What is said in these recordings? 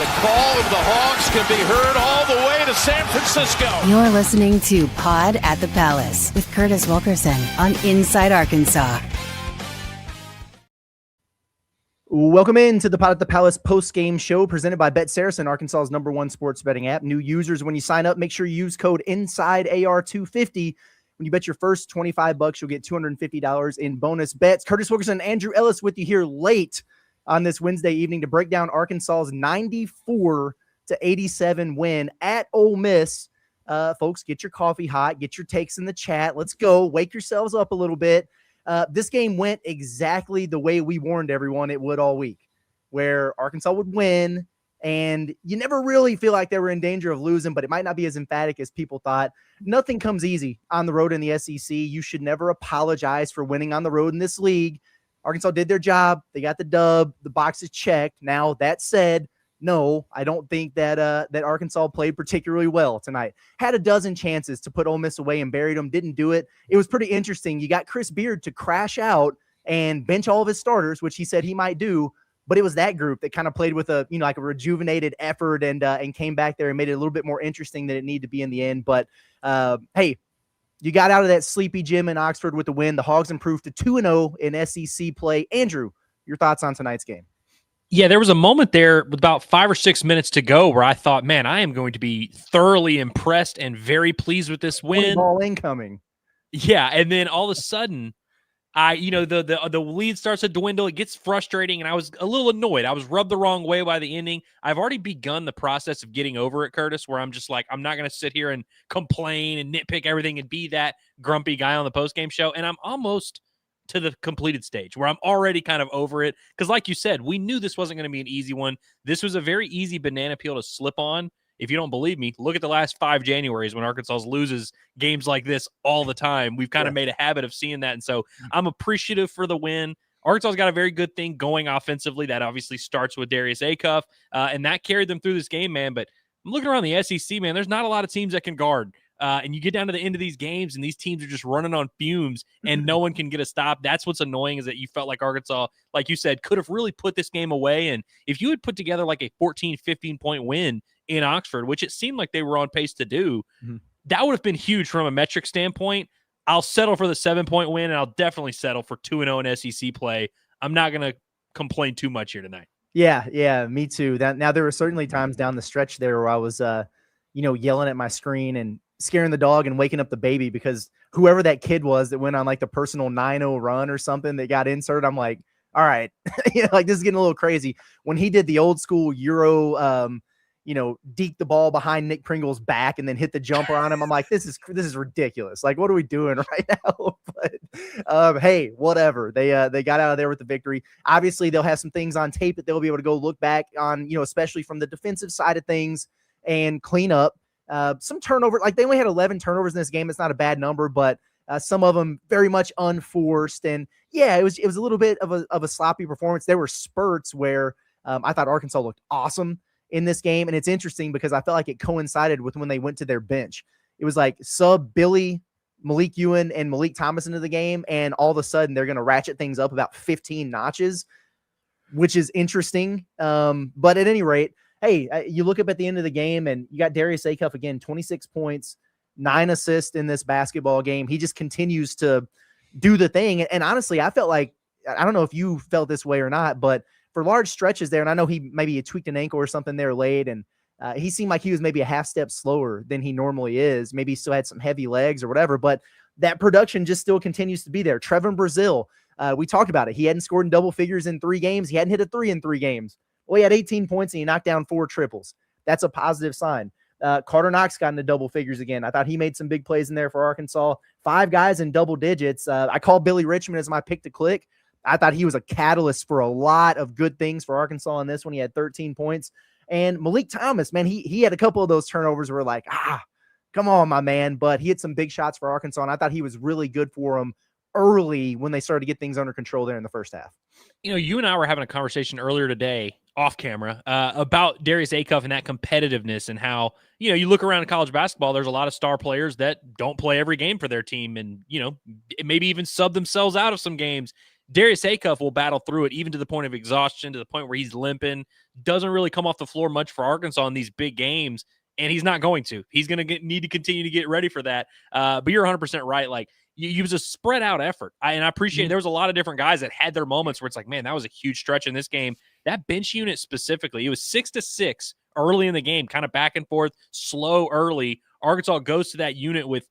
The call of the Hawks can be heard all the way to San Francisco. You're listening to Pod at the Palace with Curtis Wilkerson on Inside Arkansas. Welcome in to the Pod at the Palace post-game show presented by SARACEN, Arkansas's #1 sports betting app. New users, when you sign up, make sure you use code INSIDEAR250. When you bet your first $25, you'll get $250 in bonus bets. Curtis Wilkerson and Andrew Ellis with you here late on this Wednesday evening to break down Arkansas's 94-87 win at Ole Miss. Folks, get your coffee hot, get your takes in the chat. Let's go. Wake yourselves up a little bit. This game went exactly the way we warned everyone it would all week, where Arkansas would win, and you never really feel like they were in danger of losing, but it might not be as emphatic as people thought. Nothing comes easy on the road in the SEC. You should never apologize for winning on the road in this league. Arkansas did their job. They got the dub. The box is checked. Now, that said, no, I don't think that that Arkansas played particularly well tonight. Had a dozen chances to put Ole Miss away and buried them. Didn't do it. It was pretty interesting. You got Chris Beard to crash out and bench all of his starters, which he said he might do. But it was that group that kind of played with a, like a rejuvenated effort and came back there and made it a little bit more interesting than it needed to be in the end. But hey, you got out of that sleepy gym in Oxford with the win. The Hogs improved to 2-0 in SEC play. Andrew, your thoughts on tonight's game? Yeah, there was a moment there with about 5 or 6 minutes to go where I thought, man, I am going to be thoroughly impressed and very pleased with this win. Ball incoming. Yeah, and then all of a sudden, the lead starts to dwindle. It gets frustrating, and I was a little annoyed. I was rubbed the wrong way by the ending. I've already begun the process of getting over it, Curtis, where I'm just like, I'm not going to sit here and complain and nitpick everything and be that grumpy guy on the postgame show. And I'm almost to the completed stage where I'm already kind of over it. Because like you said, we knew this wasn't going to be an easy one. This was a very easy banana peel to slip on. If you don't believe me, look at the last 5 Januaries when Arkansas loses games like this all the time. We've kind of made a habit of seeing that. And so I'm appreciative for the win. Arkansas's got a very good thing going offensively. That obviously starts with Darius Akuff, and that carried them through this game, man. But I'm looking around the SEC, man. There's not a lot of teams that can guard. And you get down to the end of these games, and these teams are just running on fumes, and no one can get a stop. That's what's annoying, is that you felt like Arkansas, like you said, could have really put this game away. And if you had put together like a 14, 15-point win in Oxford, which it seemed like they were on pace to do, that would have been huge from a metric standpoint. I'll settle for the 7-point win, and I'll definitely settle for 2-0 in SEC play. I'm not going to complain too much here tonight. Yeah, me too. Now, there were certainly times down the stretch there where I was, yelling at my screen and scaring the dog and waking up the baby, because whoever that kid was that went on like the personal 9-0 run or something that got inserted, I'm like, all right, like this is getting a little crazy. When he did the old school Euro, deke the ball behind Nick Pringle's back and then hit the jumper on him, I'm like, this is ridiculous. Like, what are we doing right now? But hey, whatever. They got out of there with the victory. Obviously, they'll have some things on tape that they'll be able to go look back on, especially from the defensive side of things, and clean up. Some turnover, like they only had 11 turnovers in this game. It's not a bad number, but some of them very much unforced. And yeah, it was a little bit of a sloppy performance. There were spurts where I thought Arkansas looked awesome in this game. And it's interesting because I felt like it coincided with when they went to their bench. It was like sub Billy, Malik Ewan, and Malik Thomas into the game. And all of a sudden they're going to ratchet things up about 15 notches, which is interesting. But at any rate, hey, you look up at the end of the game and you got Darius Akuff again, 26 points, 9 assists in this basketball game. He just continues to do the thing. And honestly, I felt like, I don't know if you felt this way or not, but for large stretches there, and I know he tweaked an ankle or something there late, and he seemed like he was maybe a half step slower than he normally is. Maybe he still had some heavy legs or whatever, but that production just still continues to be there. Trevin Brazile, we talked about it. He hadn't scored in double figures in 3 games. He hadn't hit a 3 in 3 games. Well, he had 18 points and he knocked down 4 triples. That's a positive sign. Carter Knox got into double figures again. I thought he made some big plays in there for Arkansas. 5 guys in double digits. I called Billy Richmond as my pick to click. I thought he was a catalyst for a lot of good things for Arkansas in this one. He had 13 points. And Malik Thomas, man, he had a couple of those turnovers where like, come on, my man. But he had some big shots for Arkansas, and I thought he was really good for them early when they started to get things under control there in the first half. You and I were having a conversation earlier today off camera about Darius Akuff and that competitiveness, and how, you look around in college basketball, there's a lot of star players that don't play every game for their team, and, maybe even sub themselves out of some games. Darius Akuff will battle through it, even to the point of exhaustion, to the point where he's limping, doesn't really come off the floor much for Arkansas in these big games, and he's not going to. He's going to need to continue to get ready for that. But you're 100% right. Like, it was a spread out effort. I appreciate there was a lot of different guys that had their moments where it's like, man, that was a huge stretch in this game. That bench unit specifically, it was 6-6 early in the game, kind of back and forth, slow early. Arkansas goes to that unit with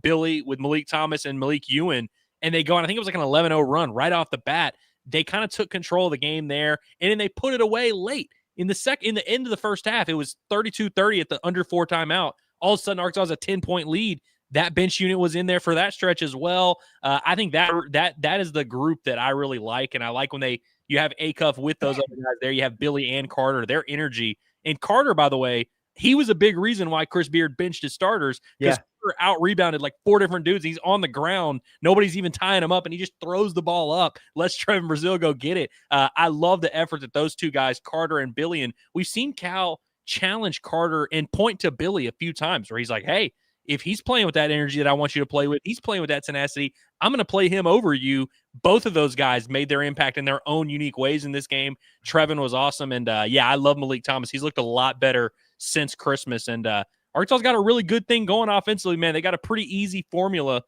Billy, with Malik Thomas and Malik Ewan, and they go on, I think it was like an 11-0 run right off the bat. They kind of took control of the game there, and then they put it away late. In the end of the first half, it was 32-30 at the under 4 timeout. All of a sudden, Arkansas has a 10-point lead. That bench unit was in there for that stretch as well. I think that is the group that I really like, and I like when you have Akuff with those other guys there. You have Billy and Carter, their energy. And Carter, by the way, he was a big reason why Chris Beard benched his starters, because Carter out-rebounded like 4 different dudes. He's on the ground. Nobody's even tying him up, and he just throws the ball up. Lets Trevin Brazile go get it. I love the effort that those two guys, Carter and Billy, and we've seen Cal challenge Carter and point to Billy a few times where he's like, hey, if he's playing with that energy that I want you to play with, he's playing with that tenacity, I'm going to play him over you. Both of those guys made their impact in their own unique ways in this game. Trevin was awesome. And, I love Malik Thomas. He's looked a lot better since Christmas. And Arkansas's got a really good thing going offensively, man. They got a pretty easy formula.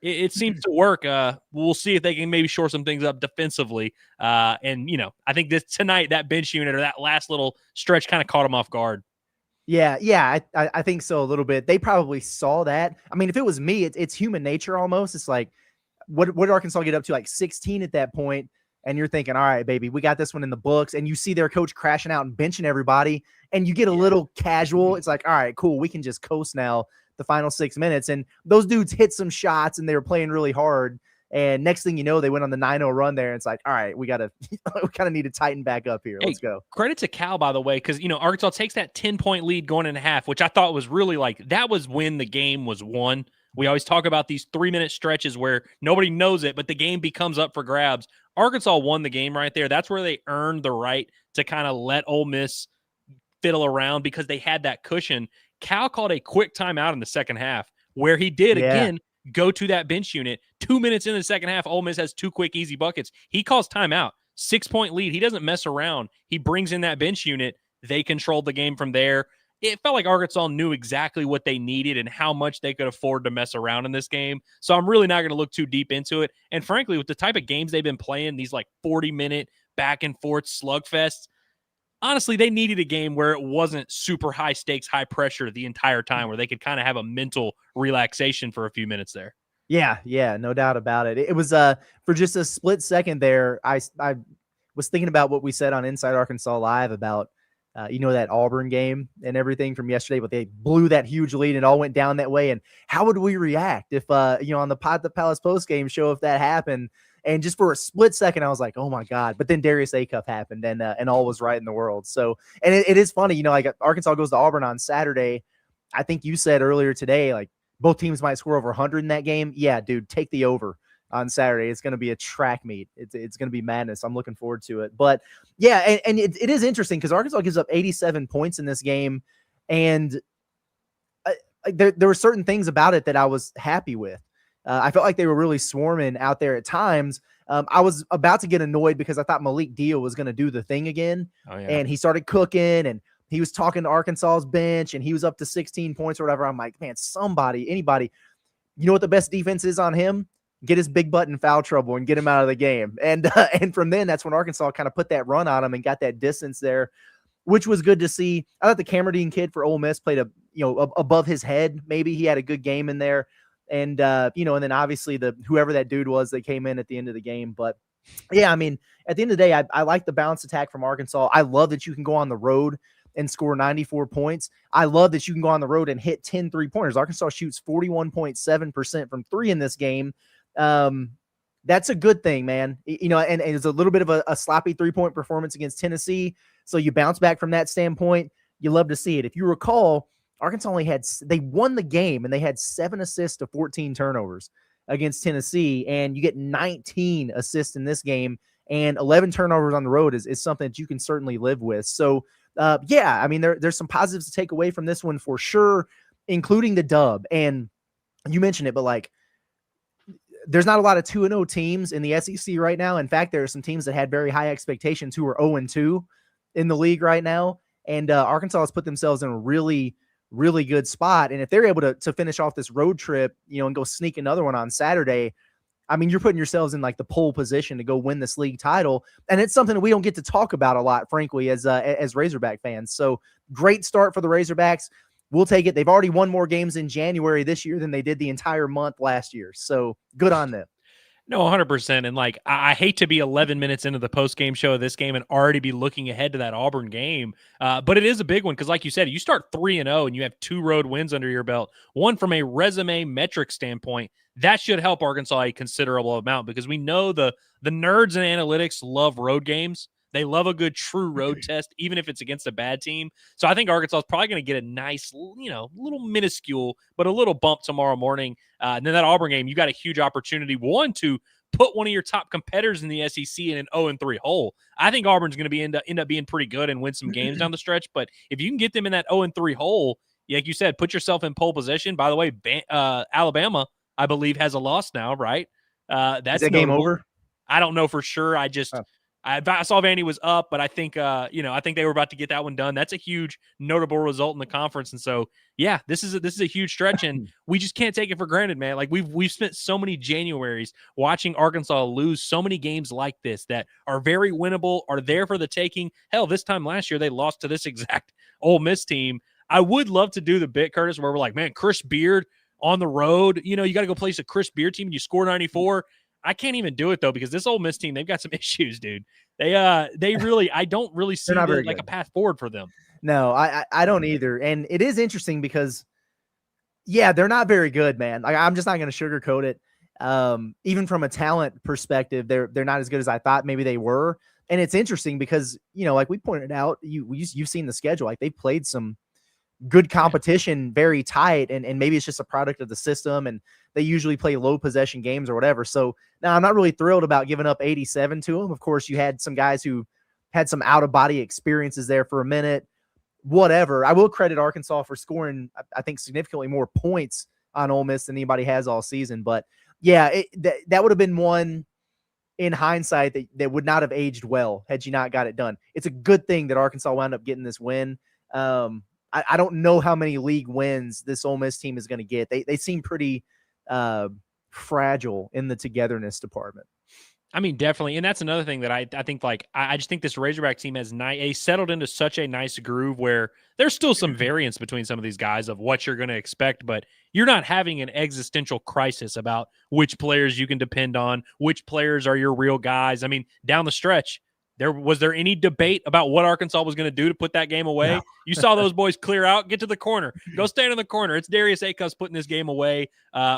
It seems to work. We'll see if they can maybe shore some things up defensively. I think tonight, that bench unit or that last little stretch kind of caught them off guard. Yeah, I think so a little bit. They probably saw that. I mean, if it was me, it's human nature almost. It's like, what did Arkansas get up to? Like 16 at that point, and you're thinking, all right, baby, we got this one in the books. And you see their coach crashing out and benching everybody, and you get a little casual. It's like, all right, cool, we can just coast now the final 6 minutes. And those dudes hit some shots, and they were playing really hard. And next thing you know, they went on the 9-0 run there. And it's like, all right, we kind of need to tighten back up here. Let's go. Credit to Cal, by the way, because, Arkansas takes that 10-point lead going into half, which I thought was really that was when the game was won. We always talk about these 3-minute stretches where nobody knows it, but the game becomes up for grabs. Arkansas won the game right there. That's where they earned the right to kind of let Ole Miss fiddle around because they had that cushion. Cal called a quick timeout in the second half where he did again go to that bench unit. 2 minutes in the second half, Ole Miss has 2 quick, easy buckets. He calls timeout. 6-point lead. He doesn't mess around. He brings in that bench unit. They controlled the game from there. It felt like Arkansas knew exactly what they needed and how much they could afford to mess around in this game. So I'm really not going to look too deep into it. And frankly, with the type of games they've been playing, these like 40-minute back and forth slugfests, honestly, they needed a game where it wasn't super high stakes, high pressure the entire time, where they could kind of have a mental relaxation for a few minutes there. Yeah, no doubt about it. It was for just a split second there, I was thinking about what we said on Inside Arkansas Live about that Auburn game and everything from yesterday, but they blew that huge lead and all went down that way. And how would we react if on the Pod the Palace postgame show, if that happened? And just for a split second, I was like, oh my God. But then Darius Akuff happened and all was right in the world. So, and it is funny, like Arkansas goes to Auburn on Saturday. I think you said earlier today, like both teams might score over 100 in that game. Yeah, dude, take the over on Saturday. It's going to be a track meet. It's going to be madness. I'm looking forward to it. But yeah, and it is interesting because Arkansas gives up 87 points in this game. And there were certain things about it that I was happy with. I felt like they were really swarming out there at times. I was about to get annoyed because I thought Malik Deal was going to do the thing again. And he started cooking and he was talking to Arkansas's bench and he was up to 16 points or whatever. I'm like, man, anybody, you know what the best defense is on him? Get his big butt in foul trouble and get him out of the game. And from then, that's when Arkansas kind of put that run on him and got that distance there, which was good to see. I thought the Cameron kid for Ole Miss played above his head. Maybe he had a good game in there. And, and then obviously whoever that dude was that came in at the end of the game. But yeah, I mean, at the end of the day, I like the balanced attack from Arkansas. I love that you can go on the road and score 94 points. I love that you can go on the road and hit 10 3-pointers. Arkansas shoots 41.7% from 3 in this game. That's a good thing, man. And it's a little bit of a sloppy 3-point performance against Tennessee. So you bounce back from that standpoint. You love to see it. If you recall, Arkansas they won the game and they had 7 assists to 14 turnovers against Tennessee. And you get 19 assists in this game and 11 turnovers on the road is something that you can certainly live with. So I mean, there's some positives to take away from this one for sure, including the dub. And you mentioned it, but like, there's not a lot of 2-0 teams in the SEC right now. In fact, there are some teams that had very high expectations who are 0-2 in the league right now. And Arkansas has put themselves in a really, really good spot. And if they're able to finish off this road trip, and go sneak another one on Saturday, I mean, you're putting yourselves in like the pole position to go win this league title. And it's something that we don't get to talk about a lot, frankly, as Razorback fans. So great start for the Razorbacks. We'll take it. They've already won more games in January this year than they did the entire month last year. So good on them. No, 100%. And like, I hate to be 11 minutes into the post-game show of this game and already be looking ahead to that Auburn game. But it is a big one because, like you said, you start 3-0 and you have 2 road wins under your belt. One from a resume metric standpoint, that should help Arkansas a considerable amount because we know the nerds in analytics love road games. They love a good true road test, even if it's against a bad team. So I think Arkansas is probably going to get a nice, little minuscule, but a little bump tomorrow morning. And then that Auburn game, you got a huge opportunity, one, to put one of your top competitors in the SEC in an 0-3 hole. I think Auburn's going to end up being pretty good and win some games down the stretch. But if you can get them in that 0-3 hole, like you said, put yourself in pole position. By the way, Alabama, I believe, has a loss now, right? That's Is that game over? I don't know for sure. I saw Vandy was up, but I think I think they were about to get that one done. That's a huge notable result in the conference. And so, yeah, this is a huge stretch, and we just can't take it for granted, man. Like we've spent so many Januaries watching Arkansas lose so many games like this that are very winnable, are there for the taking. Hell, this time last year they lost to this exact Ole Miss team. I would love to do the bit, Curtis, where we're like, man, Chris Beard on the road, you got to go place a Chris Beard team and you score 94. I can't even do it though because this Ole Miss team, they've got some issues, dude. They really, I don't really see like a path forward for them. No, I don't either. And it is interesting because, yeah, they're not very good, man. Like, I'm just not going to sugarcoat it. Even from a talent perspective, they're not as good as I thought maybe they were. And it's interesting because, like we pointed out, you've seen the schedule. Like, they played some good competition, very tight, and maybe it's just a product of the system, and they usually play low possession games or whatever. So now I'm not really thrilled about giving up 87 to them. Of course, you had some guys who had some out-of-body experiences there for a minute, whatever. I will credit Arkansas for scoring, I think, significantly more points on Ole Miss than anybody has all season. But, yeah, that would have been one in hindsight that would not have aged well had you not got it done. It's a good thing that Arkansas wound up getting this win. I don't know how many league wins this Ole Miss team is going to get. They seem pretty fragile in the togetherness department. I mean, definitely. And that's another thing that I think, like, I just think this Razorback team has settled into such a nice groove where there's still some variance between some of these guys of what you're going to expect, but you're not having an existential crisis about which players you can depend on, which players are your real guys. I mean, down the stretch, was there any debate about what Arkansas was going to do to put that game away? No. You saw those boys clear out, get to the corner, go stand in the corner. It's Darius Akuff putting this game away,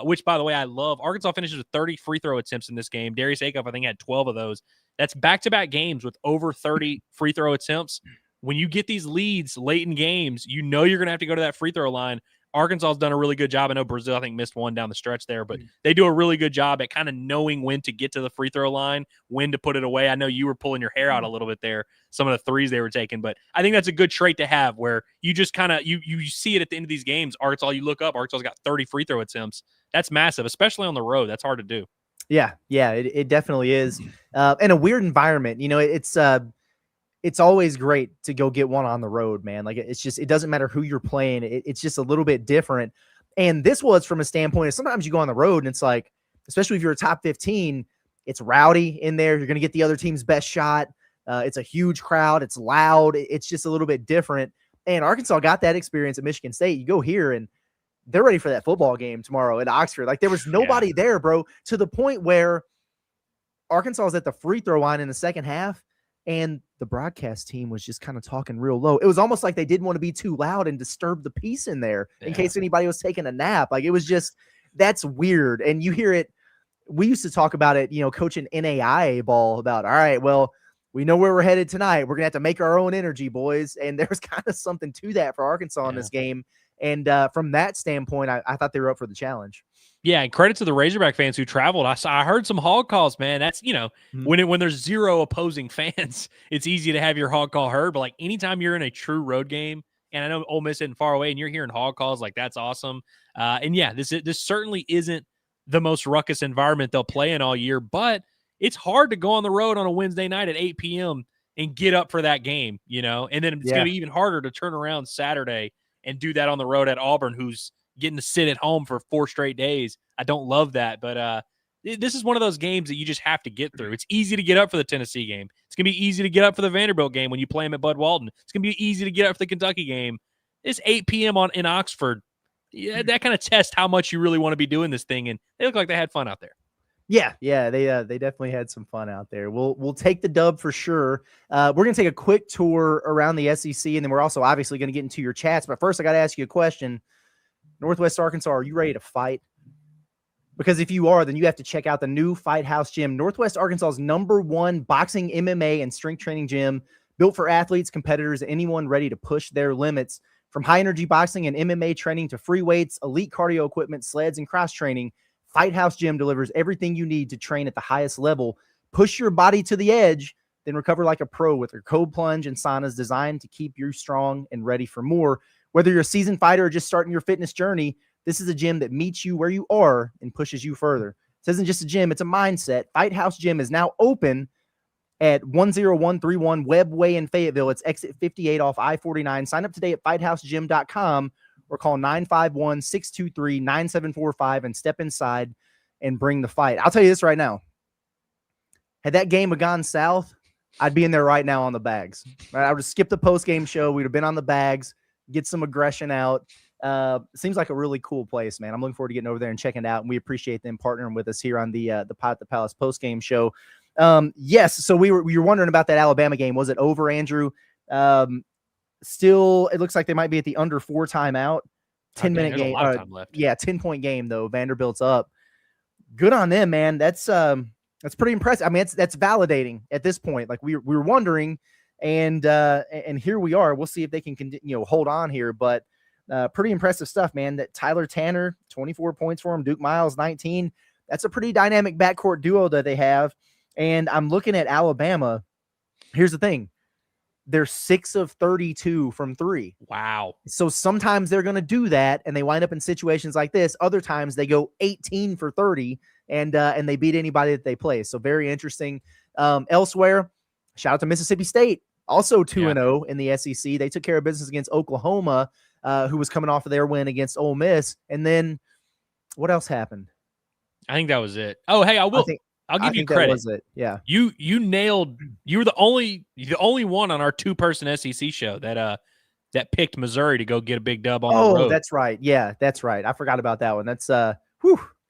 which, by the way, I love. Arkansas finishes with 30 free throw attempts in this game. Darius Akuff, I think, had 12 of those. That's back-to-back games with over 30 free throw attempts. When you get these leads late in games, you're going to have to go to that free throw line. Arkansas has done a really good job. I know Brazil, I think, missed one down the stretch there, but they do a really good job at kind of knowing when to get to the free throw line, when to put it away. I know you were pulling your hair out a little bit there, some of the threes they were taking, but I think that's a good trait to have where you just kind of, you see it at the end of these games. Arkansas, you look up, Arkansas's got 30 free throw attempts. That's massive, especially on the road. That's hard to do. Yeah, it definitely is. And a weird environment. It's always great to go get one on the road, man. Like, it's just, it doesn't matter who you're playing. It's just a little bit different. And this was from a standpoint of sometimes you go on the road and it's like, especially if you're a top 15, it's rowdy in there. You're going to get the other team's best shot. It's a huge crowd. It's loud. It's just a little bit different. And Arkansas got that experience at Michigan State. You go here and they're ready for that football game tomorrow at Oxford. Like, there was nobody there, bro, to the point where Arkansas was at the free throw line in the second half. And the broadcast team was just kind of talking real low. It was almost like they didn't want to be too loud and disturb the peace in there in case anybody was taking a nap. Like, it was just, that's weird. And you hear it. We used to talk about it, coaching NAIA ball about, all right, well, we know where we're headed tonight. We're going to have to make our own energy, boys. And there's kind of something to that for Arkansas in this game. And from that standpoint, I thought they were up for the challenge. Yeah, and credit to the Razorback fans who traveled. I heard some hog calls, man. That's, when there's zero opposing fans, it's easy to have your hog call heard. But, like, anytime you're in a true road game, and I know Ole Miss isn't far away, and you're hearing hog calls, like, that's awesome. And, yeah, this certainly isn't the most ruckus environment they'll play in all year, but it's hard to go on the road on a Wednesday night at 8 p.m. and get up for that game, you know, and then it's going to be even harder to turn around Saturday and do that on the road at Auburn, who's getting to sit at home for 4 straight days. I don't love that, but this is one of those games that you just have to get through. It's easy to get up for the Tennessee game. It's going to be easy to get up for the Vanderbilt game when you play them at Bud Walton. It's going to be easy to get up for the Kentucky game. It's 8 p.m. in Oxford. Yeah, that kind of tests how much you really want to be doing this thing, and they look like they had fun out there. Yeah, they definitely had some fun out there. We'll take the dub for sure. We're gonna take a quick tour around the SEC, and then we're also obviously gonna get into your chats. But first, I got to ask you a question. Northwest Arkansas, are you ready to fight? Because if you are, then you have to check out the new Fight House Gym, Northwest Arkansas's #1 boxing, MMA, and strength training gym, built for athletes, competitors, and anyone ready to push their limits. From high-energy boxing and MMA training to free weights, elite cardio equipment, sleds, and cross-training, Fight House Gym delivers everything you need to train at the highest level. Push your body to the edge, then recover like a pro with their cold plunge and saunas designed to keep you strong and ready for more. Whether you're a seasoned fighter or just starting your fitness journey, this is a gym that meets you where you are and pushes you further. This isn't just a gym, it's a mindset. Fight House Gym is now open at 10131 Webb Way in Fayetteville. It's exit 58 off I-49. Sign up today at fighthousegym.com or call 951-623-9745 and step inside and bring the fight. I'll tell you this right now. Had that game gone south, I'd be in there right now on the bags. Right? I would have skipped the post-game show. We'd have been on the bags, get some aggression out. Seems like a really cool place, man. I'm looking forward to getting over there and checking it out, and we appreciate them partnering with us here on the Pot at the Palace post-game show. Yes, so we were wondering about that Alabama game. Was it over, Andrew? Still, it looks like they might be at the under 4 timeout. 10-minute game. 10-point game, though. Vanderbilt's up. Good on them, man. That's pretty impressive. I mean, that's validating at this point. Like we were wondering, and here we are. We'll see if they can hold on here, but pretty impressive stuff, man. That Tyler Tanner, 24 points for him. Duke Miles, 19. That's a pretty dynamic backcourt duo that they have. And I'm looking at Alabama. Here's the thing. They're 6 of 32 from 3. Wow. So sometimes they're going to do that, and they wind up in situations like this. Other times they go 18 for 30, and they beat anybody that they play. So very interesting. Elsewhere, shout out to Mississippi State, also 2-0 in the SEC. They took care of business against Oklahoma, who was coming off of their win against Ole Miss. And then what else happened? I think that was it. Oh, hey, I'll give you credit. That was it. Yeah. You nailed. You were the only one on our 2-person SEC show that picked Missouri to go get a big dub on the road. Oh, that's right. Yeah, that's right. I forgot about that one. That's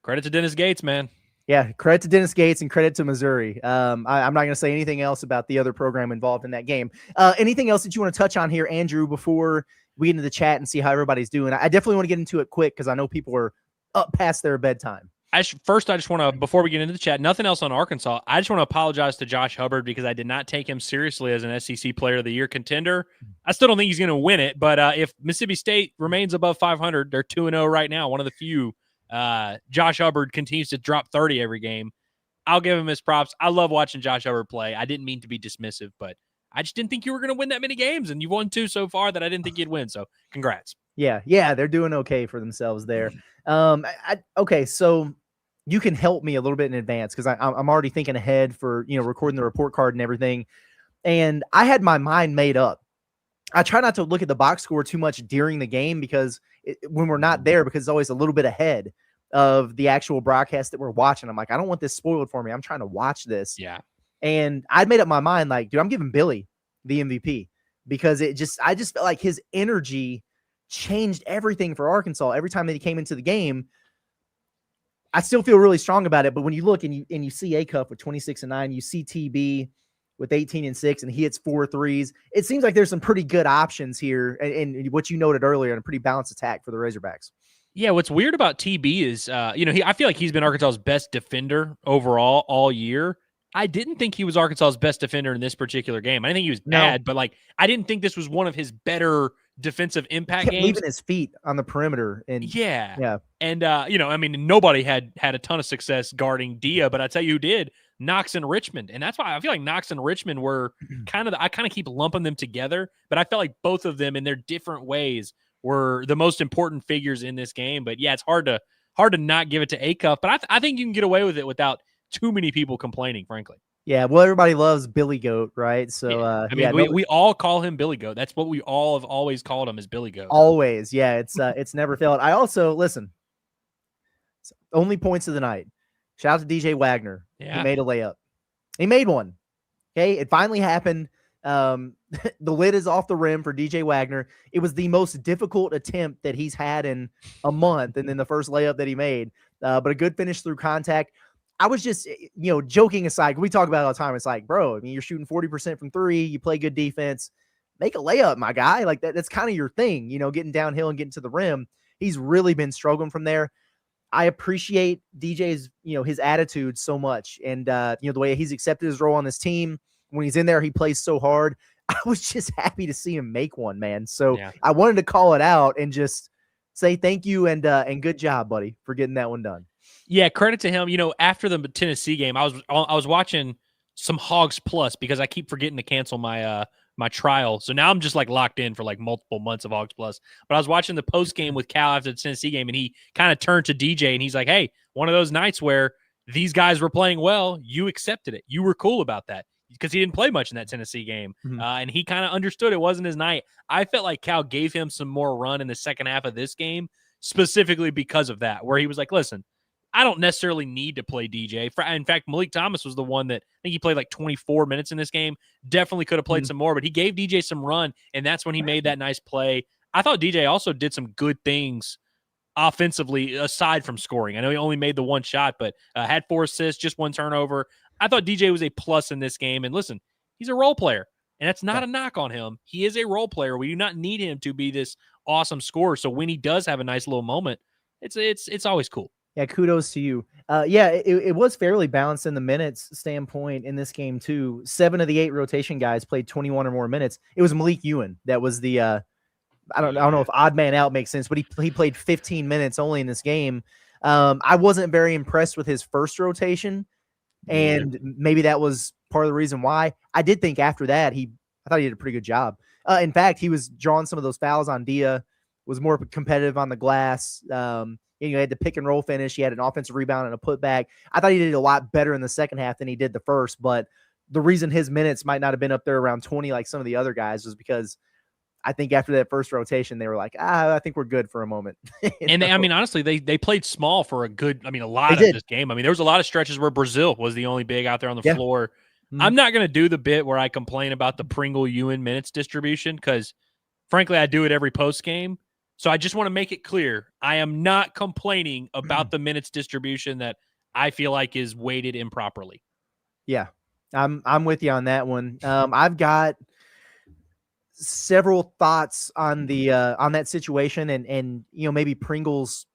credit to Dennis Gates, man. Yeah, credit to Dennis Gates and credit to Missouri. I'm not going to say anything else about the other program involved in that game. Anything else that you want to touch on here, Andrew, before we get into the chat and see how everybody's doing? I definitely want to get into it quick because I know people are up past their bedtime. First, I just want to, before we get into the chat, nothing else on Arkansas. I just want to apologize to Josh Hubbard because I did not take him seriously as an SEC Player of the Year contender. I still don't think he's going to win it, but if Mississippi State remains above 500, they're 2-0 right now, one of the few. Josh Hubbard continues to drop 30 every game. I'll give him his props. I love watching Josh Hubbard play. I didn't mean to be dismissive, but I just didn't think you were going to win that many games, and you've won 2 so far that I didn't think you'd win, so congrats. Yeah, they're doing okay for themselves there. Okay, so you can help me a little bit in advance because I'm already thinking ahead for recording the report card and everything. And I had my mind made up. I try not to look at the box score too much during the game because when we're not there, because it's always a little bit ahead of the actual broadcast that we're watching. I'm like, I don't want this spoiled for me. I'm trying to watch this. Yeah. And I'd made up my mind like, dude, I'm giving Billy the MVP because I just felt like his energy changed everything for Arkansas every time that he came into the game. I still feel really strong about it, but when you look and you see Akuff with 26-9, you see TB with 18-6, and he hits 4 threes. It seems like there's some pretty good options here, and what you noted earlier, and a pretty balanced attack for the Razorbacks. Yeah, what's weird about TB is, I feel like he's been Arkansas's best defender overall all year. I didn't think he was Arkansas's best defender in this particular game. I didn't think he was bad, but I didn't think this was one of his better defensive impact games. Leaving his feet on the perimeter. And And, nobody had a ton of success guarding Dia, but I tell you who did, Knox and Richmond. And that's why I feel like Knox and Richmond were I kind of keep lumping them together, but I felt like both of them in their different ways were the most important figures in this game. But yeah, it's hard to hard to not give it to Akuff, but I think you can get away with it without too many people complaining, frankly. Yeah, well, everybody loves Billy Goat, right? So, I mean, we all call him Billy Goat. That's what we all have always called him, is Billy Goat. Always, yeah. It's never failed. I also listen. Only points of the night. Shout out to DJ Wagner. Yeah. He made a layup. He made one. Okay, it finally happened. The lid is off the rim for DJ Wagner. It was the most difficult attempt that he's had in a month, and then the first layup that he made. But a good finish through contact. I was just, joking aside, we talk about it all the time. It's like, bro, I mean, you're shooting 40% from three. You play good defense. Make a layup, my guy. Like that's kind of your thing, getting downhill and getting to the rim. He's really been struggling from there. I appreciate DJ's, his attitude so much. And, the way he's accepted his role on this team. When he's in there, he plays so hard. I was just happy to see him make one, man. So yeah. I wanted to call it out and just say thank you and good job, buddy, for getting that one done. Yeah, credit to him. After the Tennessee game, I was watching some Hogs Plus because I keep forgetting to cancel my my trial. So now I'm just like locked in for like multiple months of Hogs Plus. But I was watching the post game with Cal after the Tennessee game, and he kind of turned to DJ and he's like, "Hey, one of those nights where these guys were playing well, you accepted it. You were cool about that." Because he didn't play much in that Tennessee game. Mm-hmm. And he kind of understood it wasn't his night. I felt like Cal gave him some more run in the second half of this game, specifically because of that, where he was like, listen, I don't necessarily need to play DJ. In fact, Malik Thomas was the one that I think he played like 24 minutes in this game. Definitely could have played some more, but he gave DJ some run, and that's when he made that nice play. I thought DJ also did some good things offensively aside from scoring. I know he only made the one shot, but had 4 assists, just 1 turnover. I thought DJ was a plus in this game. And listen, he's a role player, and that's not a knock on him. He is a role player. We do not need him to be this awesome scorer. So when he does have a nice little moment, it's always cool. Yeah, kudos to you. It was fairly balanced in the minutes standpoint in this game too. 7 of the 8 rotation guys played 21 or more minutes. It was Malik Ewan that was the I don't know if odd man out makes sense, but he played 15 minutes only in this game. I wasn't very impressed with his first rotation. And maybe that was part of the reason why. I did think after that, I thought he did a pretty good job. In fact, he was drawing some of those fouls on Dia, was more competitive on the glass. He had the pick and roll finish. He had an offensive rebound and a putback. I thought he did a lot better in the second half than he did the first. But the reason his minutes might not have been up there around 20 like some of the other guys was because I think after that first rotation, they were like, I think we're good for a moment. And they, honestly, they played small for a lot of this game. There was a lot of stretches where Brazil was the only big out there on the floor. Mm-hmm. I'm not going to do the bit where I complain about the Pringle Ewan minutes distribution because, frankly, I do it every post game. So I just want to make it clear. I am not complaining about the minutes distribution that I feel like is weighted improperly. Yeah, I'm with you on that one. I've got several thoughts on the on that situation and maybe Pringle's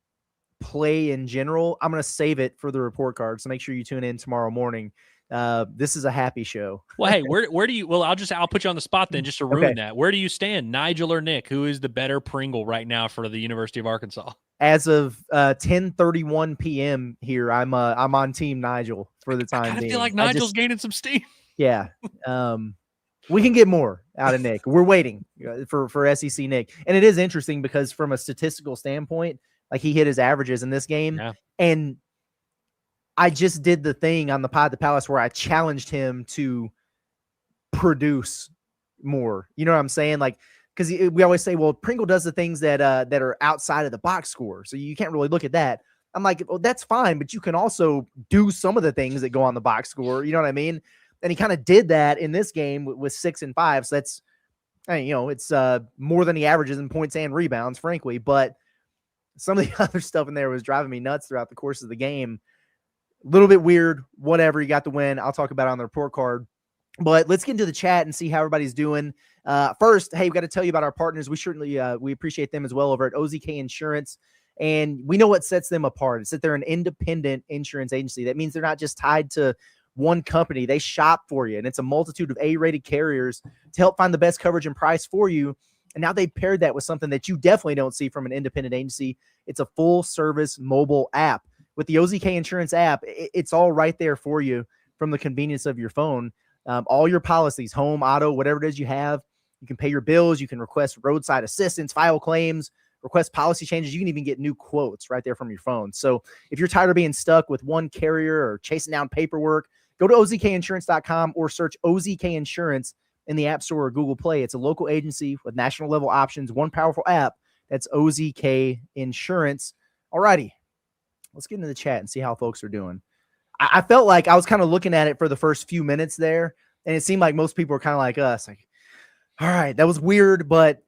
play in general. I'm going to save it for the report card, so make sure you tune in tomorrow morning. This is a happy show. Well, hey, where do you? Well, I'll put you on the spot then, just to ruin that. Where do you stand, Nigel or Nick? Who is the better Pringle right now for the University of Arkansas? As of 10:31 p.m. here, I'm on Team Nigel for the time being. I feel like Nigel's gaining some steam. Yeah. We can get more out of Nick. We're waiting for SEC Nick. And it is interesting because from a statistical standpoint, like he hit his averages in this game. Yeah. And I just did the thing on the Pod the Palace where I challenged him to produce more. You know what I'm saying? Like, because we always say, well, Pringle does the things that are outside of the box score. So you can't really look at that. I'm like, well, that's fine, but you can also do some of the things that go on the box score. You know what I mean? And he kind of did that in this game with 6 and 5. So that's, it's more than he averages in points and rebounds, frankly. But some of the other stuff in there was driving me nuts throughout the course of the game. A little bit weird, whatever. You got the win. I'll talk about it on the report card. But let's get into the chat and see how everybody's doing. First, hey, we've got to tell you about our partners. We certainly we appreciate them as well over at OZK Insurance. And we know what sets them apart. It's that they're an independent insurance agency. That means they're not just tied to one company. They shop for you, and it's a multitude of A-rated carriers to help find the best coverage and price for you. And now they paired that with something that you definitely don't see from an independent agency. It's a full-service mobile app. With the OZK Insurance app, it's all right there for you from the convenience of your phone. All your policies, home, auto, whatever it is you have, you can pay your bills, you can request roadside assistance, file claims, request policy changes. You can even get new quotes right there from your phone. So if you're tired of being stuck with one carrier or chasing down paperwork, go to ozkinsurance.com or search OZK Insurance in the App Store or Google Play. It's a local agency with national level options, one powerful app. That's OZK Insurance. Alrighty, let's get into the chat and see how folks are doing. I felt like I was kind of looking at it for the first few minutes there, and it seemed like most people were kind of like us, like, all right, that was weird, but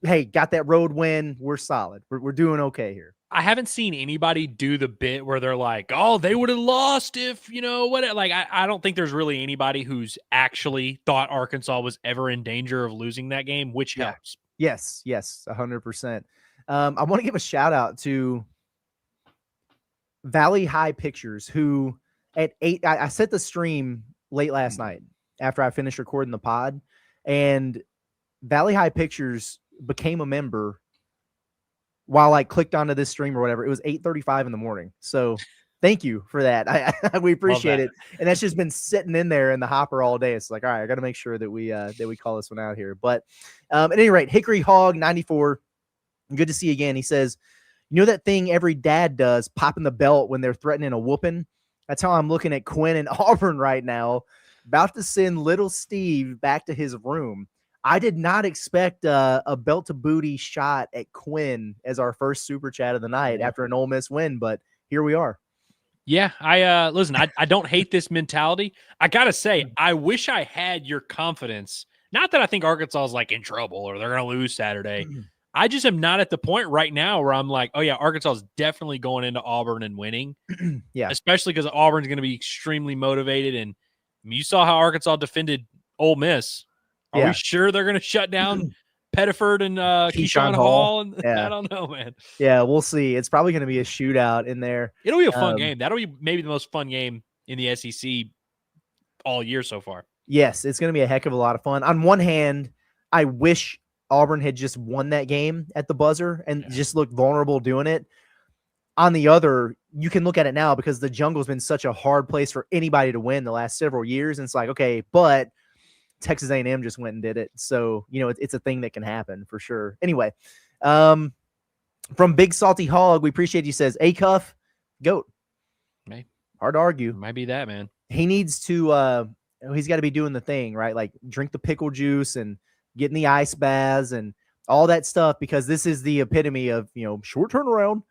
hey, got that road win. We're solid. We're doing okay here. I haven't seen anybody do the bit where they're like, oh, they would have lost if, what, like, I don't think there's really anybody who's actually thought Arkansas was ever in danger of losing that game, which helps. Yes, 100%. I want to give a shout out to Valley High Pictures, who at 8, I set the stream late last night after I finished recording the pod, and Valley High Pictures became a member while I clicked onto this stream or whatever. It was 8:35 in the morning. So thank you for that. We appreciate it. And that's just been sitting in there in the hopper all day. It's like, all right, I got to make sure that we call this one out here. But at any rate, Hickory Hog 94, good to see you again. He says, you know that thing every dad does, popping the belt when they're threatening a whooping? That's how I'm looking at Quinn and Auburn right now, about to send little Steve back to his room. I did not expect a belt to booty shot at Quinn as our first super chat of the night after an Ole Miss win, but here we are. Yeah, listen, I don't hate this mentality. I got to say, I wish I had your confidence. Not that I think Arkansas is like in trouble or they're going to lose Saturday. I just am not at the point right now where I'm like, oh yeah, Arkansas is definitely going into Auburn and winning. Yeah. Especially because Auburn's going to be extremely motivated. And I mean, you saw how Arkansas defended Ole Miss. Are we sure they're going to shut down Pettiford and Keyshawn Hall? And I don't know, man. Yeah, we'll see. It's probably going to be a shootout in there. It'll be a fun game. That'll be maybe the most fun game in the SEC all year so far. Yes, it's going to be a heck of a lot of fun. On one hand, I wish Auburn had just won that game at the buzzer and just looked vulnerable doing it. On the other, you can look at it now because the jungle's been such a hard place for anybody to win the last several years. And it's like, okay, but Texas A&M just went and did it. So, it's a thing that can happen for sure. Anyway, from Big Salty Hog, we appreciate you, says, Akuff, GOAT. Hard to argue. Might be that, man. He needs to, he's got to be doing the thing, right? Like drink the pickle juice and getting the ice baths and all that stuff, because this is the epitome of, short turnaround,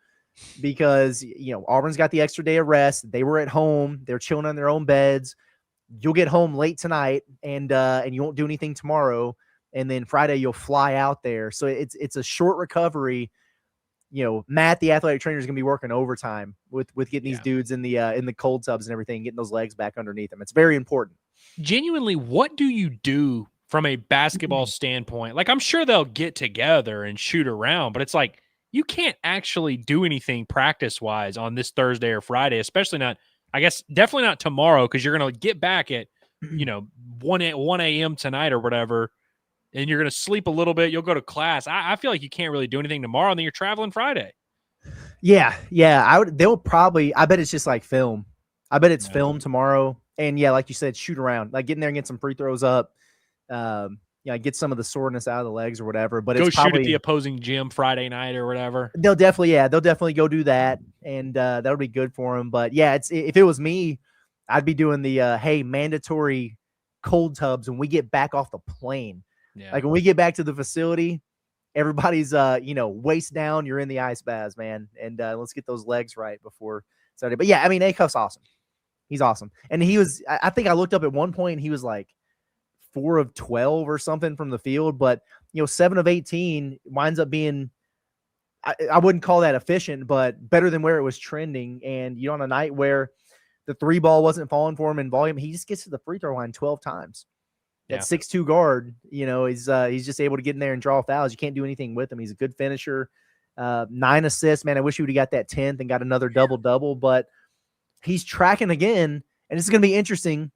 because, Auburn's got the extra day of rest. They were at home. They're chilling on their own beds. You'll get home late tonight and you won't do anything tomorrow. And then Friday you'll fly out there. So it's a short recovery. Matt, the athletic trainer, is going to be working overtime with getting these dudes in the cold tubs and everything, getting those legs back underneath them. It's very important. Genuinely, what do you do from a basketball standpoint? Like, I'm sure they'll get together and shoot around, but it's like, you can't actually do anything practice wise on this Thursday or Friday, especially not, I guess, definitely not tomorrow, because you're going to get back at, 1 a.m. tonight or whatever, and you're going to sleep a little bit. You'll go to class. I feel like you can't really do anything tomorrow, and then you're traveling Friday. Yeah. They'll probably, I bet it's just like film. I bet it's film tomorrow. And yeah, like you said, shoot around, like getting there and get some free throws up. Get some of the soreness out of the legs or whatever. But go it's probably, shoot at the opposing gym Friday night or whatever. They'll definitely go do that, and that'll be good for them. But yeah, if it was me, I'd be doing the mandatory cold tubs when we get back off the plane. Yeah. Like when we get back to the facility, everybody's waist down. You're in the ice baths, man, and let's get those legs right before Saturday. But yeah, I mean, Akuff's awesome. He's awesome, and he was. I think I looked up at one point, and he was like 4 of 12 or something from the field, but 7 of 18 winds up being, I wouldn't call that efficient, but better than where it was trending. And on a night where the 3 ball wasn't falling for him in volume, he just gets to the free throw line 12 times. That 6'2" guard, he's just able to get in there and draw fouls. You can't do anything with him. He's a good finisher. 9 assists, man. I wish he would have got that 10th and got another double-double, but he's tracking again, and it's going to be interesting.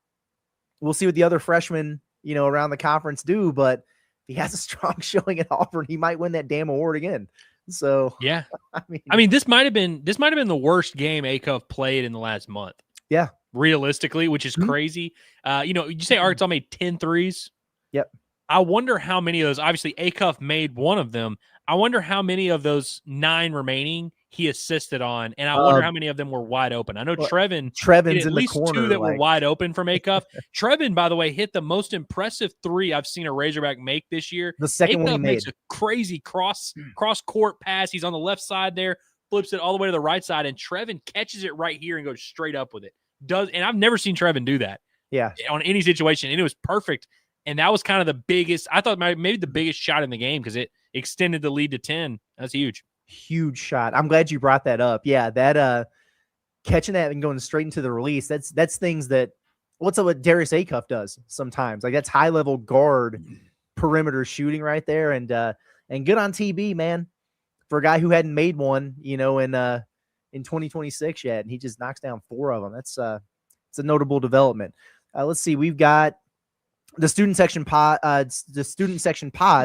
We'll see what the other freshmen around the conference do, but if he has a strong showing at Auburn, he might win that damn award again. So yeah, I mean, this might have been the worst game Akuff played in the last month. Yeah, realistically, which is crazy. You say Arkansas made 10 threes. Yep. I wonder how many of those, obviously Akuff made one of them. I wonder how many of those 9 remaining he assisted on, and I wonder how many of them were wide open. I know Trevin hit Trevin's at in the least corner, 2 that were wide open from Akuff. Trevin, by the way, hit the most impressive 3 I've seen a Razorback make this year. the second one he Akuff made. makes a crazy cross court pass. He's on the left side there, flips it all the way to the right side, and Trevin catches it right here and goes straight up with it. And I've never seen Trevin do that. Yeah. On any situation, and it was perfect. And that was kind of the biggest, I thought maybe the biggest shot in the game because it extended the lead to 10. That's huge. Huge shot. I'm glad you brought that up. Yeah, that catching that and going straight into the release, that's things that what's up what Darius Akuff does sometimes. Like that's high level guard perimeter shooting right there. And good on TB, man, for a guy who hadn't made one, in 2026 yet, and he just knocks down 4 of them. That's it's a notable development. Let's see, we've got the student section pod.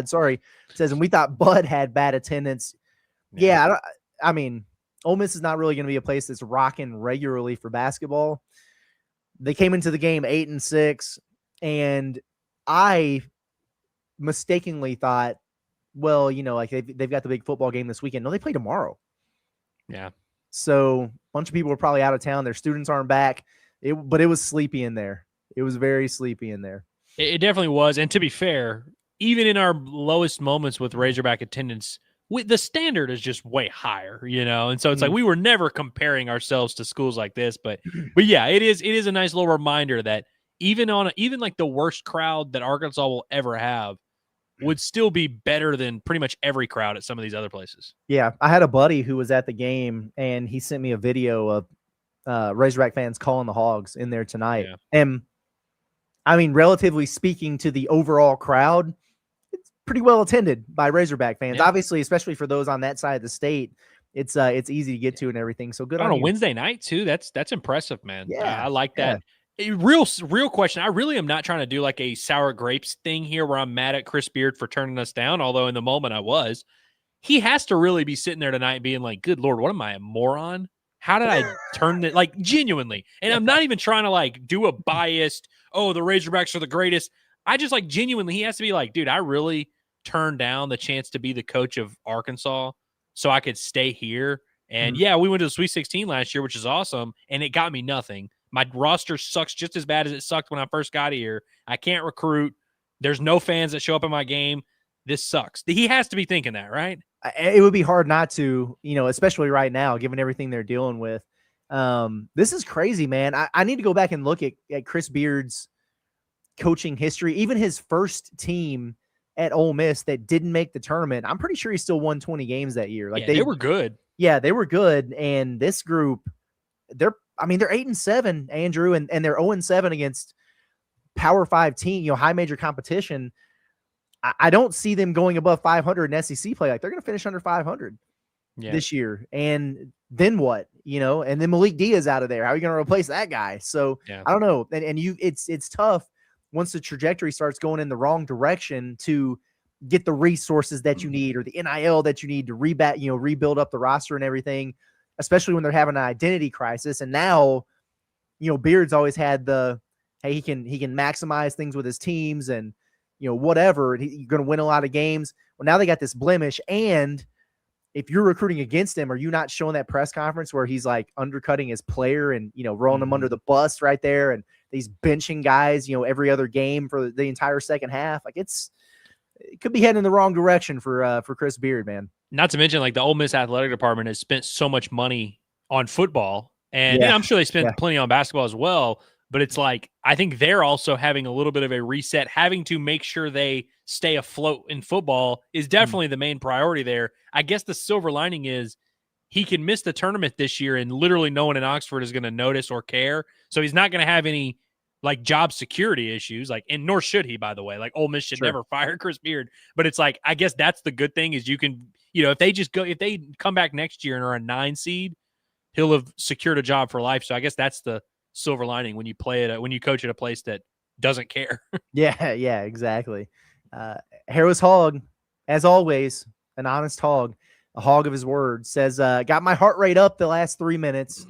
Sorry, says, and we thought Bud had bad attendance. Yeah, I mean, Ole Miss is not really going to be a place that's rocking regularly for basketball. They came into the game 8-6, and I mistakenly thought, well, like they've got the big football game this weekend. No, they play tomorrow. Yeah. So a bunch of people are probably out of town. Their students aren't back. But it was sleepy in there. It was very sleepy in there. It definitely was. And to be fair, even in our lowest moments with Razorback attendance, the standard is just way higher, And so it's like we were never comparing ourselves to schools like this. But yeah, it is a nice little reminder that even like the worst crowd that Arkansas will ever have would still be better than pretty much every crowd at some of these other places. Yeah, I had a buddy who was at the game, and he sent me a video of Razorback fans calling the Hogs in there tonight. Yeah. And I mean, relatively speaking to the overall crowd, it's pretty well attended by Razorback fans. Yeah. Obviously, especially for those on that side of the state, it's easy to get to and everything. So good on a Wednesday night too. That's impressive, man. Yeah, I like that. Yeah. A real question. I really am not trying to do like a sour grapes thing here where I'm mad at Chris Beard for turning us down, although in the moment I was. He has to really be sitting there tonight being like, good Lord, what am I, a moron? How did I turn it? Like, genuinely. And I'm not even trying to like do a biased, the Razorbacks are the greatest. I just like genuinely, he has to be like, dude, I really turned down the chance to be the coach of Arkansas so I could stay here. And yeah, we went to the Sweet 16 last year, which is awesome. And it got me nothing. My roster sucks just as bad as it sucked when I first got here. I can't recruit. There's no fans that show up in my game. This sucks. He has to be thinking that, right? It would be hard not to, especially right now, given everything they're dealing with. This is crazy, man. I need to go back and look at Chris Beard's coaching history, even his first team at Ole Miss that didn't make the tournament. I'm pretty sure he still won 20 games that year. Like they were good. Yeah, they were good. And this group, they're 8-7, Andrew, and they're 0-7 against Power 5 team, high major competition. I don't see them going above 500 in SEC play. Like they're going to finish under 500 this year. And then what, and then Malik Diaz out of there. How are you going to replace that guy? So I don't know. And it's tough once the trajectory starts going in the wrong direction to get the resources that you need or the NIL that you need to rebuild up the roster and everything, especially when they're having an identity crisis. And now, Beard's always had hey, he can maximize things with his teams and, whatever, you're going to win a lot of games. Well, now they got this blemish. And if you're recruiting against him, are you not showing that press conference where he's like undercutting his player and, rolling him under the bus right there? And he's benching guys, every other game for the entire second half. Like it could be heading in the wrong direction for Chris Beard, man. Not to mention like the Ole Miss athletic department has spent so much money on football and I'm sure they spent plenty on basketball as well. But it's like, I think they're also having a little bit of a reset, having to make sure they stay afloat in football is definitely the main priority there. I guess the silver lining is he can miss the tournament this year and literally no one in Oxford is going to notice or care. So he's not going to have any like job security issues, and nor should he, by the way. Like Ole Miss should never fire Chris Beard. But it's like, I guess that's the good thing is you can, if they come back next year and are a 9 seed, he'll have secured a job for life. So I guess that's the silver lining when you when you coach at a place that doesn't care. Yeah, exactly. Harris Hogg, as always, an honest hog, a hog of his word, says, got my heart rate up the last 3 minutes.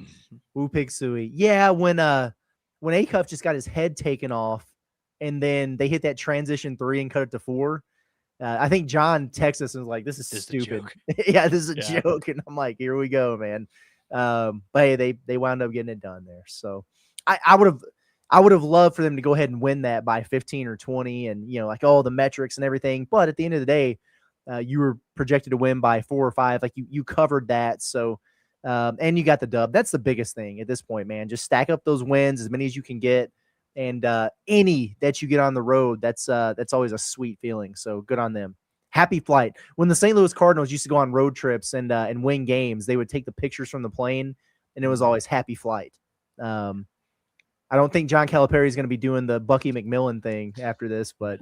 Woo pig suey. Yeah, when Akuff just got his head taken off and then they hit that transition 3 and cut it to 4. I think John texted us and was like, "This is stupid." Yeah, this is a joke, and I'm like, "Here we go, man." But hey, they wound up getting it done there. So I would have loved for them to go ahead and win that by 15 or 20, and like all the metrics and everything. But at the end of the day, you were projected to win by 4 or 5. Like you covered that. So and you got the dub. That's the biggest thing at this point, man. Just stack up those wins, as many as you can get. And any that you get on the road, that's always a sweet feeling. So good on them. Happy flight. When the St. Louis Cardinals used to go on road trips and win games, they would take the pictures from the plane, and it was always happy flight. I don't think John Calipari is going to be doing the Bucky McMillan thing after this, but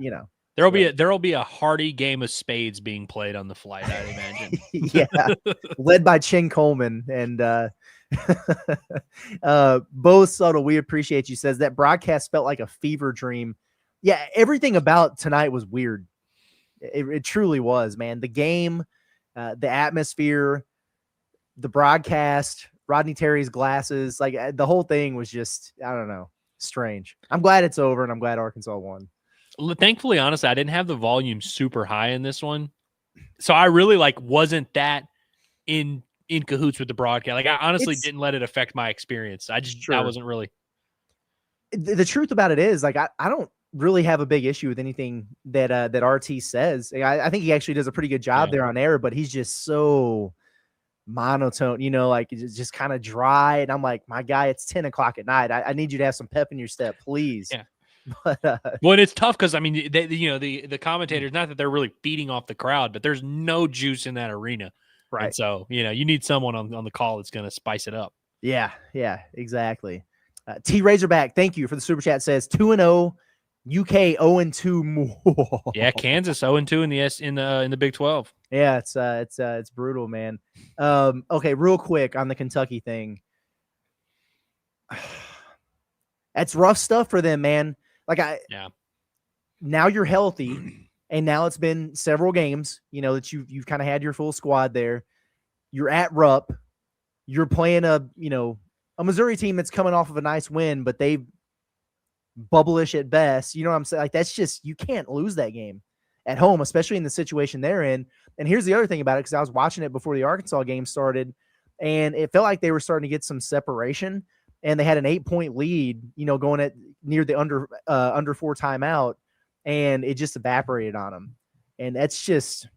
there'll be a hearty game of spades being played on the flight, I'd imagine. Yeah, led by Chin Coleman and. Bo Subtle, we appreciate you, says that broadcast felt like a fever dream. Yeah, everything about tonight was weird. It truly was, man. The game, the atmosphere, the broadcast, Rodney Terry's glasses, like the whole thing was just, I don't know, strange. I'm glad it's over, and I'm glad Arkansas won. Thankfully, honestly, I didn't have the volume super high in this one, so I really wasn't that in cahoots with the broadcast. Like I honestly didn't let it affect my experience. I wasn't really. The truth about it is, like, I don't really have a big issue with anything that RT says. I think he actually does a pretty good job there on air, but he's just so monotone, like it's just kind of dry. And I'm like, my guy, it's 10 o'clock at night. I need you to have some pep in your step, please. Yeah. But, well, and it's tough because I mean, the commentators, not that they're really feeding off the crowd, but there's no juice in that arena. Right. And so, you need someone on the call that's going to spice it up. Yeah, exactly. T Razorback, thank you for the super chat, says 2-0, UK 0-2. Yeah, Kansas 0-2 in the Big 12. Yeah, it's brutal, man. Okay, real quick on the Kentucky thing. That's rough stuff for them, man. Now you're healthy. And now it's been several games, that you've kind of had your full squad there. You're at Rupp. You're playing a Missouri team that's coming off of a nice win, but they bubblish at best. You know what I'm saying? Like, that's just, you can't lose that game at home, especially in the situation they're in. And here's the other thing about it, because I was watching it before the Arkansas game started, and it felt like they were starting to get some separation, and they had an 8-point lead, going at near the under 4 timeout. And it just evaporated on them. And that's just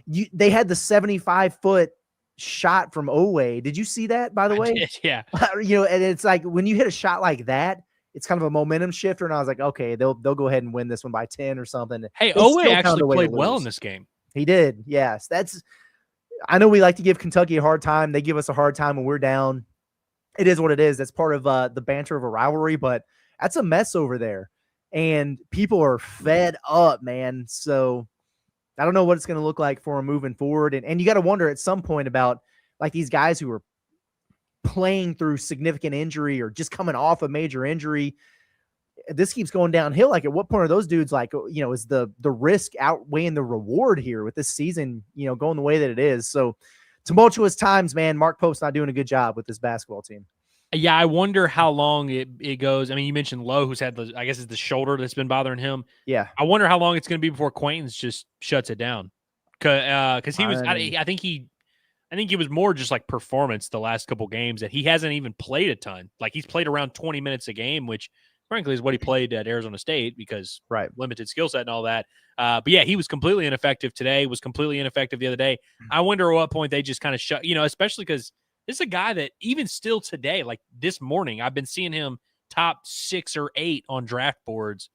they had the 75-foot shot from Ole. Did you see that, by the way? Did, yeah. And it's like when you hit a shot like that, it's kind of a momentum shifter. And I was like, okay, they'll go ahead and win this one by 10 or something. Hey, Ole actually played well in this game. He did. Yes. I know we like to give Kentucky a hard time. They give us a hard time when we're down. It is what it is. That's part of the banter of a rivalry, but that's a mess over there. And people are fed up, man. So I don't know what it's going to look like for them moving forward. And you got to wonder at some point about like these guys who are playing through significant injury or just coming off a major injury. This keeps going downhill. Like, at what point are those dudes like, is the risk outweighing the reward here with this season, going the way that it is? So tumultuous times, man. Mark Pope's not doing a good job with this basketball team. Yeah, I wonder how long it goes. I mean, you mentioned Lowe, who's had I guess it's the shoulder that's been bothering him. Yeah. I wonder how long it's going to be before Quaintance just shuts it down. Because he was, I think he was more just like performance the last couple games, that he hasn't even played a ton. Like, he's played around 20 minutes a game, which frankly is what he played at Arizona State because limited skill set and all that. But yeah, he was completely ineffective today, was completely ineffective the other day. I wonder at what point they just kind of shut, especially because this is a guy that even still today, like this morning, I've been seeing him top 6 or 8 on draft boards.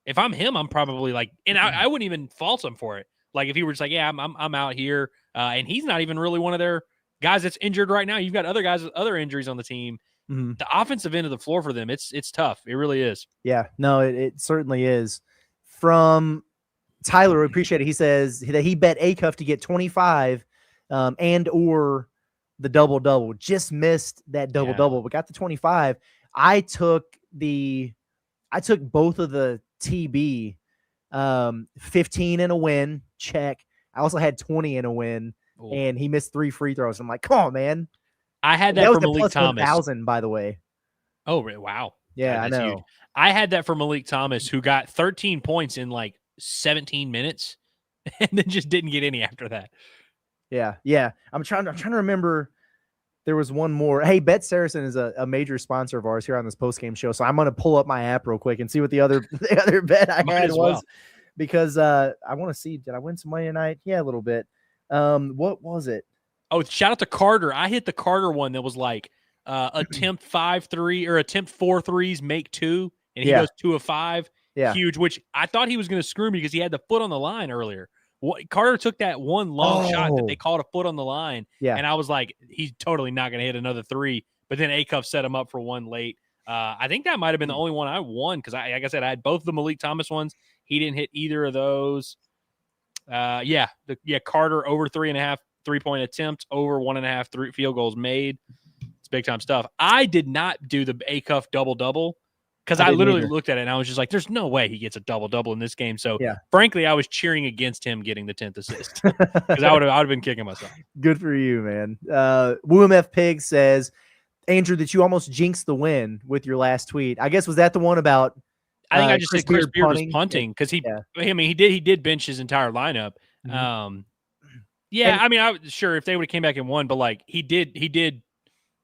If I'm him, I'm probably like, and I wouldn't even fault him for it. Like, if he were just like, yeah, I'm out here, and he's not even really one of their guys that's injured right now. You've got other guys with other injuries on the team. Mm-hmm. The offensive end of the floor for them, it's tough. It really is. Yeah, no, it certainly is. From Tyler, we appreciate it. He says that he bet Akuff to get 25 and or the double-double. Just missed that double-double, but got the 25. I took both of the TB, 15 in a win, check. I also had 20 in a win, and he missed 3 free throws. I'm like, come on, man. I had that from Malik Thomas. 1,000, by the way. Oh, wow. Yeah, I That's know. huge. I had that for Malik Thomas, who got 13 points in like 17 minutes and then just didn't get any after that. Yeah. I'm trying to remember. There was one more. Hey, Bet Saracen is a major sponsor of ours here on this post-game show. So I'm going to pull up my app real quick and see what the other bet I had was, because I want to see, did I win some money tonight? Yeah, a little bit. What was it? Oh, shout out to Carter. I hit the Carter one that was like attempt 5-3 or attempt 4 threes, make 2, and he goes 2 of 5. Yeah. Huge, which I thought he was going to screw me because he had the foot on the line earlier. Carter took that one long shot that they called a foot on the line, and I was like, he's totally not going to hit another 3. But then Akuff set him up for one late. I think that might have been the only one I won because, like I said, I had both the Malik Thomas ones. He didn't hit either of those. Carter over 3.5 3-point attempts, over 1.5 field goals made. It's big time stuff. I did not do the Akuff double-double. Because I literally looked at it and I was just like, there's no way he gets a double-double in this game. So, frankly, I was cheering against him getting the 10th assist because I would have been kicking myself. Good for you, man. WMF Pig says, Andrew, that you almost jinxed the win with your last tweet. I guess, was that the one about I think I just said Chris Beard was punting because he did bench his entire lineup. I mean, I was sure if they would have came back and won, but like he did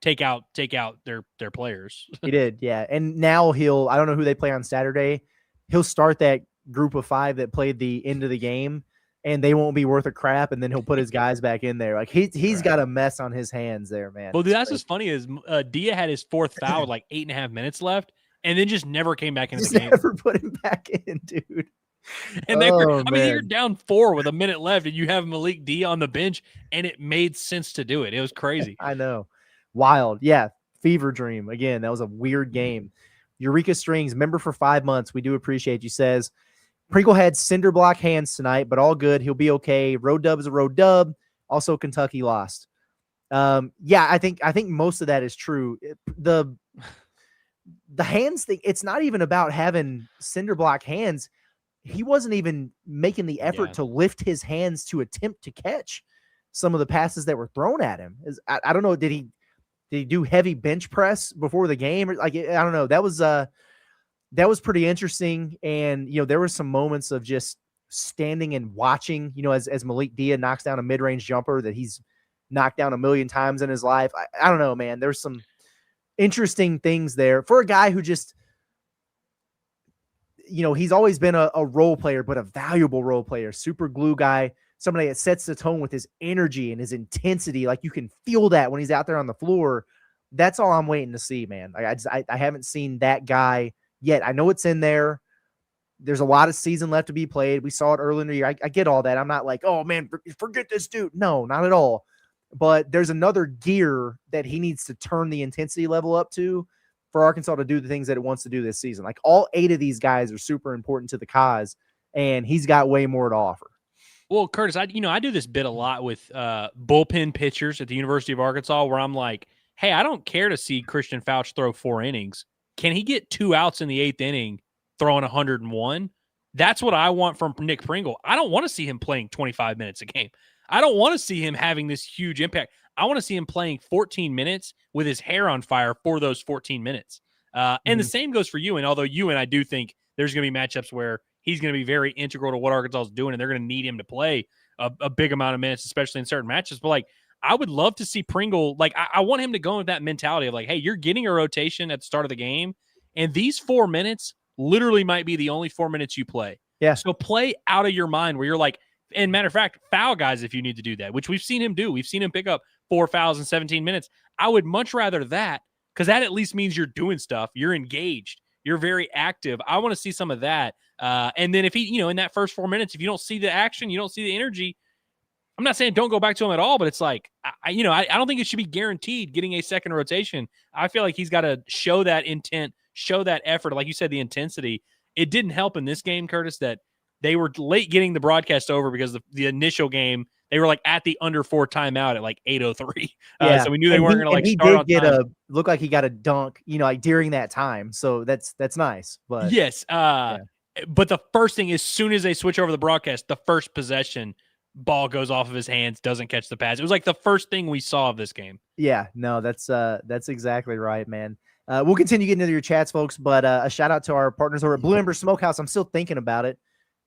take out their players. He did, yeah. And now I don't know who they play on Saturday. He'll start that group of 5 that played the end of the game, and they won't be worth a crap, and then he'll put his guys back in there. Like he's got a mess on his hands there, man. Well, dude, that's what's funny is Dia had his 4th foul with like 8.5 minutes left, and then just never came back into the game. Never put him back in, dude. And you're down 4 with a minute left, and you have Malik D on the bench, and it made sense to do it. It was crazy. I know. Wild. Yeah. Fever dream. Again, that was a weird game. Eureka Strings, member for 5 months. We do appreciate you. Says, Pringle had cinder block hands tonight, but all good. He'll be okay. Road dub is a road dub. Also, Kentucky lost. I think most of that is true. The hands thing, it's not even about having cinder block hands. He wasn't even making the effort to lift his hands to attempt to catch some of the passes that were thrown at him. I don't know. Did he do heavy bench press before the game? Like, I don't know. That was pretty interesting. And, there were some moments of just standing and watching, as Malik Dia knocks down a mid-range jumper that he's knocked down a million times in his life. I don't know, man. There's some interesting things there for a guy who just, he's always been a role player, but a valuable role player, super glue guy, somebody that sets the tone with his energy and his intensity. Like, you can feel that when he's out there on the floor. That's all I'm waiting to see, man. I haven't seen that guy yet. I know it's in there. There's a lot of season left to be played. We saw it early in the year. I get all that. I'm not like, oh man, forget this dude. No, not at all. But there's another gear that he needs to turn the intensity level up to for Arkansas to do the things that it wants to do this season. Like, all 8 of these guys are super important to the cause, and he's got way more to offer. Well, Curtis, I do this bit a lot with bullpen pitchers at the University of Arkansas, where I'm like, hey, I don't care to see Christian Fouch throw 4 innings. Can he get 2 outs in the 8th inning throwing 101? That's what I want from Nick Pringle. I don't want to see him playing 25 minutes a game. I don't want to see him having this huge impact. I want to see him playing 14 minutes with his hair on fire for those 14 minutes. And the same goes for Ewan, although Ewan, I do think there's going to be matchups where he's going to be very integral to what Arkansas is doing, and they're going to need him to play a big amount of minutes, especially in certain matches. But, like, I would love to see Pringle. Like, I want him to go with that mentality of, like, hey, you're getting a rotation at the start of the game, and these 4 minutes literally might be the only 4 minutes you play. Yeah. So play out of your mind where you're like, and matter of fact, foul guys if you need to do that, which we've seen him do. We've seen him pick up 4 fouls in 17 minutes. I would much rather that, because that at least means you're doing stuff. You're engaged. You're very active. I want to see some of that. And then if he, in that first 4 minutes, if you don't see the action, you don't see the energy, I'm not saying don't go back to him at all, but it's like, I don't think it should be guaranteed getting a second rotation. I feel like he's got to show that intent, show that effort. Like you said, the intensity. It didn't help in this game, Curtis, that they were late getting the broadcast over because the initial game, they were like at the under 4 timeout at like 8:03. So we knew they weren't going to start on time. Look like he got a dunk, like during that time. So that's nice. But yes. But the first thing, as soon as they switch over the broadcast, the first possession, ball goes off of his hands, doesn't catch the pass. It was like the first thing we saw of this game. Yeah, no, that's exactly right, man. We'll continue getting into your chats, folks, but a shout out to our partners over at Blue Ember Smokehouse. I'm still thinking about it.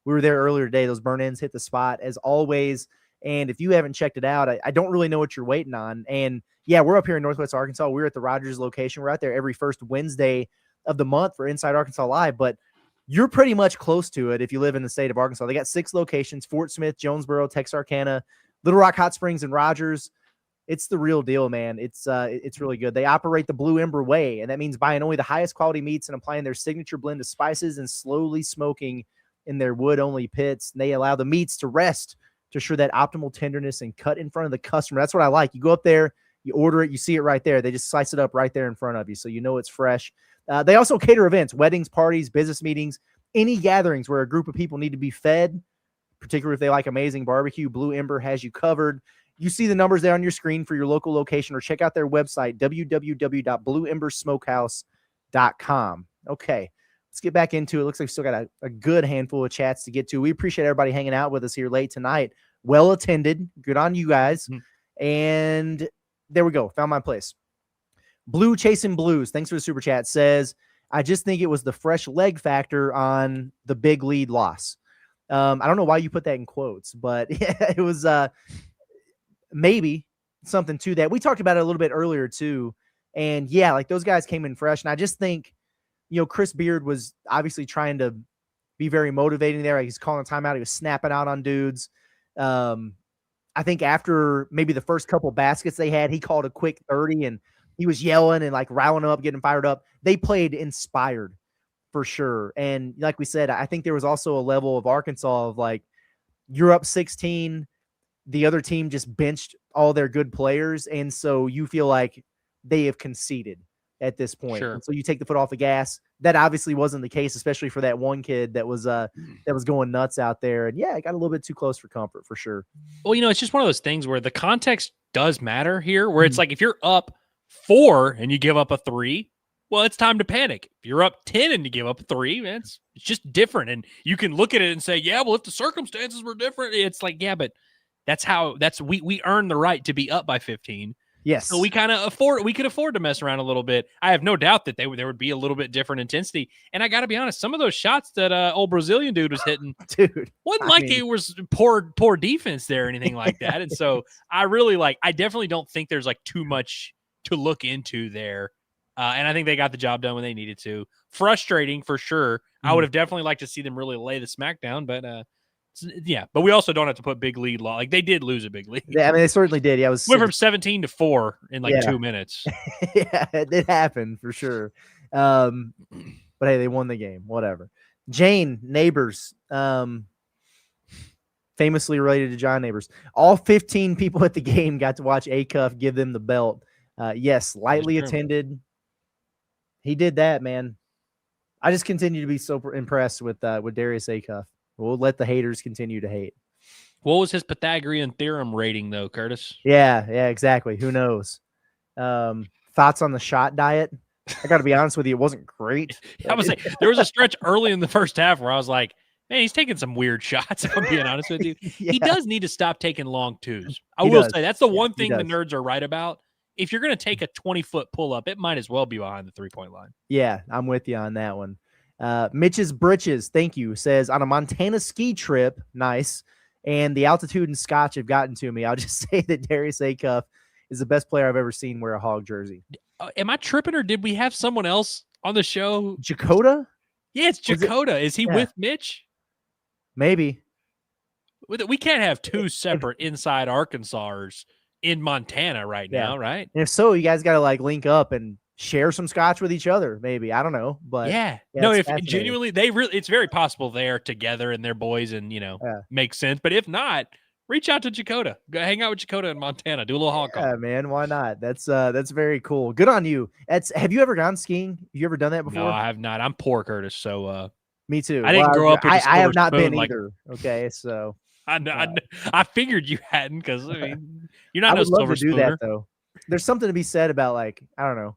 We were there earlier today. Those burn-ins hit the spot as always. And if you haven't checked it out, I don't really know what you're waiting on. And yeah, we're up here in Northwest Arkansas. We're at the Rogers location. We're out there every first Wednesday of the month for Inside Arkansas Live, but you're pretty much close to it if you live in the state of Arkansas. They got 6 locations: Fort Smith, Jonesboro, Texarkana, Little Rock, Hot Springs, and Rogers. It's the real deal, man. It's really good. They operate the Blue Ember way, and that means buying only the highest quality meats and applying their signature blend of spices and slowly smoking in their wood-only pits. And they allow the meats to rest to ensure that optimal tenderness and cut in front of the customer. That's what I like. You go up there, you order it, you see it right there. They just slice it up right there in front of you, so you know it's fresh. They also cater events, weddings, parties, business meetings, any gatherings where a group of people need to be fed, particularly if they like amazing barbecue. Blue Ember has you covered. You see the numbers there on your screen for your local location, or check out their website, www.blueembersmokehouse.com. Okay, let's get back into it. Looks like we still got a good handful of chats to get to. We appreciate everybody hanging out with us here late tonight. Well attended. Good on you guys. And there we go. Found my place. Blue Chasing Blues, thanks for the super chat, says, I just think it was the fresh leg factor on the big lead loss. I don't know why you put that in quotes, but it was maybe something to that. We talked about it a little bit earlier too. And yeah, like those guys came in fresh. And I just think, Chris Beard was obviously trying to be very motivating there. He's calling a timeout. He was snapping out on dudes. I think after maybe the first couple baskets they had, he called a quick 30 and he was yelling and like riling them up, getting fired up. They played inspired for sure. And like we said, I think there was also a level of Arkansas of like, you're up 16, the other team just benched all their good players. And so you feel like they have conceded at this point. Sure. And so you take the foot off the gas. That obviously wasn't the case, especially for that one kid that was going nuts out there. And yeah, it got a little bit too close for comfort for sure. Well, it's just one of those things where the context does matter here, where it's like, if you're up 4 and you give up a 3, well, it's time to panic. If you're up 10 and you give up a 3, man, it's just different. And you can look at it and say, yeah, well, if the circumstances were different, it's like, yeah, but we earn the right to be up by 15. Yes. So we could afford to mess around a little bit. I have no doubt that there would be a little bit different intensity. And I got to be honest, some of those shots that old Brazilian dude was hitting, dude, it was poor defense there or anything like that. And so I definitely don't think there's like too much to look into there. And I think they got the job done when they needed to. Frustrating for sure. I would have definitely liked to see them really lay the smack down, but yeah. But we also don't have to put big lead law. Like they did lose a big lead. Yeah, I mean they certainly did. Yeah, it was went from 17 to 4 in 2 minutes. Yeah, it happened for sure. But hey, they won the game. Whatever. Jane Neighbors, famously related to John Neighbors. All 15 people at the game got to watch Akuff give them the belt. Yes, lightly attended. He did that, man. I just continue to be so impressed with Darius Akuff. We'll let the haters continue to hate. What was his Pythagorean theorem rating, though, Curtis? Yeah, exactly. Who knows? Thoughts on the shot diet? I got to be honest with you, it wasn't great. I was like, there was a stretch early in the first half where I was like, man, he's taking some weird shots, if I'm being honest with you. Yeah. He does need to stop taking long twos. I will say that's the one thing the nerds are right about. If you're going to take a 20-foot pull-up, it might as well be behind the three-point line. Yeah, I'm with you on that one. Mitch's Britches, thank you, says, on a Montana ski trip, nice, and the altitude and scotch have gotten to me. I'll just say that Darius Akuff is the best player I've ever seen wear a Hog jersey. Am I tripping, or did we have someone else on the show? Jakota? Yeah, it's Jakota. Is he with Mitch? Maybe. We can't have two separate inside Arkansasers in Montana right now, right? And if so, you guys got to like link up and share some scotch with each other, maybe. I don't know, but no, if genuinely it's very possible they're together and they're boys and makes sense. But if not, reach out to Jakota. Go hang out with Jakota in Montana. Do a little hog call. Yeah, man, why not? That's very cool. Good on you. Have you ever gone skiing? Have you ever done that before? No, I have not. I'm poor, Curtis. So me too. I didn't grow up. I have not been either. Okay, so I figured you hadn't, because I mean you're not. I would love to do that though. There's something to be said about, like, I don't know,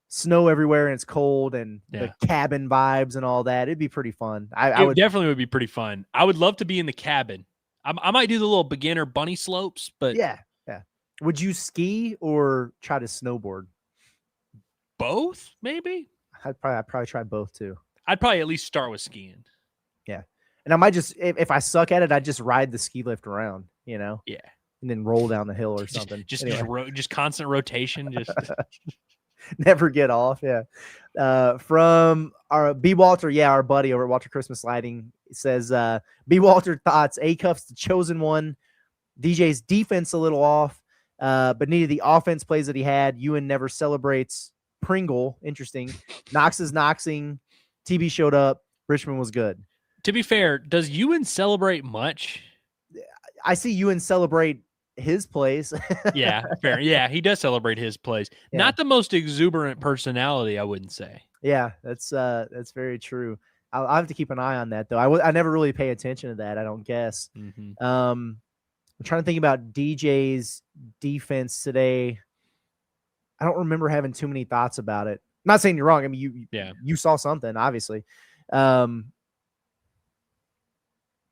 snow everywhere and it's cold and the cabin vibes and all that. It'd be pretty fun. I would definitely be pretty fun. I would love to be in the cabin. I might do the little beginner bunny slopes, but yeah. Would you ski or try to snowboard? both, maybe. I'd probably try both too. I'd probably at least start with skiing. Yeah. And I might just, if I suck at it, I'd just ride the ski lift around, you know? Yeah. And then roll down the hill or something. Just constant rotation. Just never get off. Yeah. From our B. Walter, our buddy over at Walter Christmas Lighting, says, B. Walter thoughts, Akuff's the chosen one. DJ's defense a little off, but needed the offense plays that he had. Ewan never celebrates. Pringle, interesting. Knox is Knoxing. TB showed up. Richmond was good. To be fair, does Ewan celebrate much? I see Ewan celebrate his plays. Yeah, fair. Yeah, he does celebrate his plays. Yeah. Not the most exuberant personality, I wouldn't say. Yeah, that's very true. I'll have to keep an eye on that, though. I never really pay attention to that, I don't guess. Mm-hmm. I'm trying to think about DJ's defense today. I don't remember having too many thoughts about it. I'm not saying you're wrong. I mean, you saw something, obviously.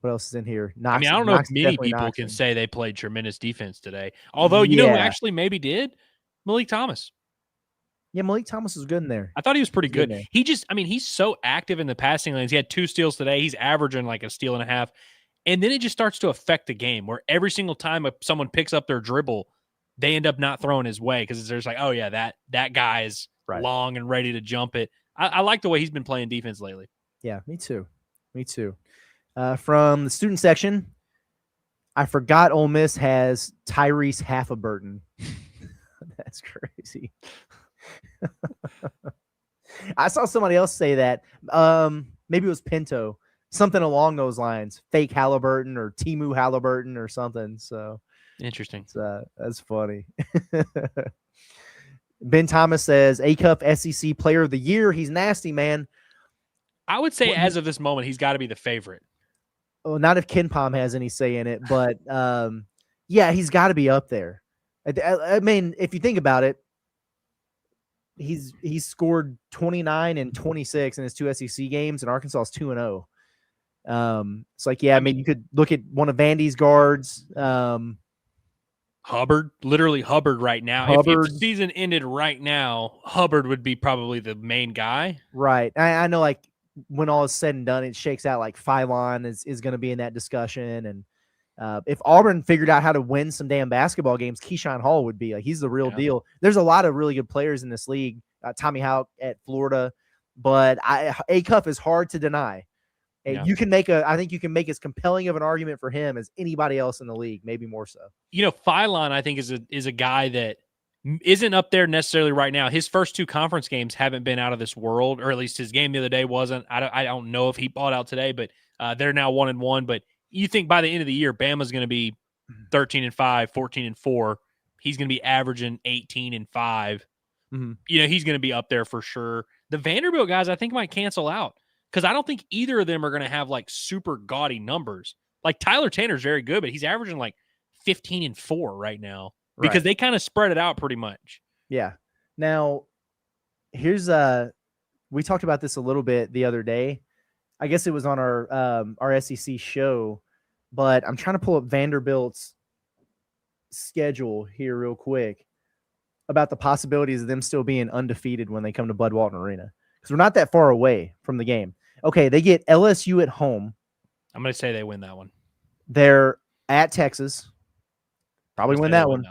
What else is in here? I don't know if many people can say they played tremendous defense today. Although, you know who actually maybe did? Malik Thomas. Yeah, Malik Thomas was good in there. I thought he was pretty good. He's so active in the passing lanes. He had 2 steals today. He's averaging like a steal and a half. And then it just starts to affect the game where every single time someone picks up their dribble, they end up not throwing his way because there's like, oh, yeah, that guy is long and ready to jump it. I like the way he's been playing defense lately. Yeah, me too. From the student section, I forgot Ole Miss has Tyrese Halliburton. That's crazy. I saw somebody else say that. Maybe it was Pinto. Something along those lines. Fake Halliburton or Timu Halliburton or something. So interesting. That's funny. Ben Thomas says, Akuff SEC Player of the Year. He's nasty, man. I would say as of this moment, he's got to be the favorite. Well, not if KenPom has any say in it, but yeah, he's got to be up there. I mean, if you think about it, he's scored 29 and 26 in his 2 SEC games, and Arkansas is 2-0. It's like, yeah, I mean, you could look at one of Vandy's guards. Hubbard, literally Hubbard right now. If the season ended right now, Hubbard would be probably the main guy. Right. I know, like, when all is said and done, it shakes out like Phylon is going to be in that discussion. And if Auburn figured out how to win some damn basketball games, Keyshawn Hall would be like, he's the real deal. There's a lot of really good players in this league. Tommy Houck at Florida, but Akuff is hard to deny. Yeah. I think you can make as compelling of an argument for him as anybody else in the league, maybe more so. You know, Phylon, I think, is a guy that isn't up there necessarily right now. His first 2 conference games haven't been out of this world, or at least his game the other day wasn't. I don't know if he bought out today, but they're now 1-1. But you think by the end of the year, Bama's going to be 13-5, 14-4. He's going to be averaging 18-5. Mm-hmm. You know, he's going to be up there for sure. The Vanderbilt guys, I think, might cancel out because I don't think either of them are going to have like super gaudy numbers. Like Tyler Tanner's very good, but he's averaging like 15-4 right now. Because they kind of spread it out pretty much. Yeah. Now, here's we talked about this a little bit the other day. I guess it was on our SEC show, but I'm trying to pull up Vanderbilt's schedule here real quick about the possibilities of them still being undefeated when they come to Bud Walton Arena. Because we're not that far away from the game. Okay, they get LSU at home. I'm going to say they win that one. They're at Texas. Probably win that one.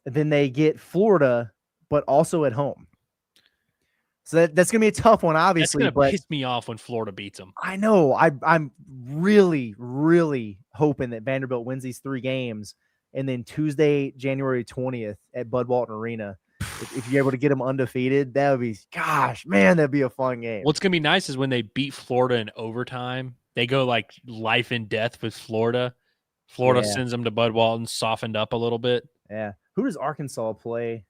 And then they get Florida, but also at home. So that's going to be a tough one, obviously. That's going to piss me off when Florida beats them. I know. I'm really, really hoping that Vanderbilt wins these 3 games. And then Tuesday, January 20th at Bud Walton Arena, if you're able to get them undefeated, that would be, gosh, man, that'd be a fun game. What's going to be nice is when they beat Florida in overtime, they go like life and death with Florida. Florida sends them to Bud Walton, softened up a little bit. Yeah. Who does Arkansas play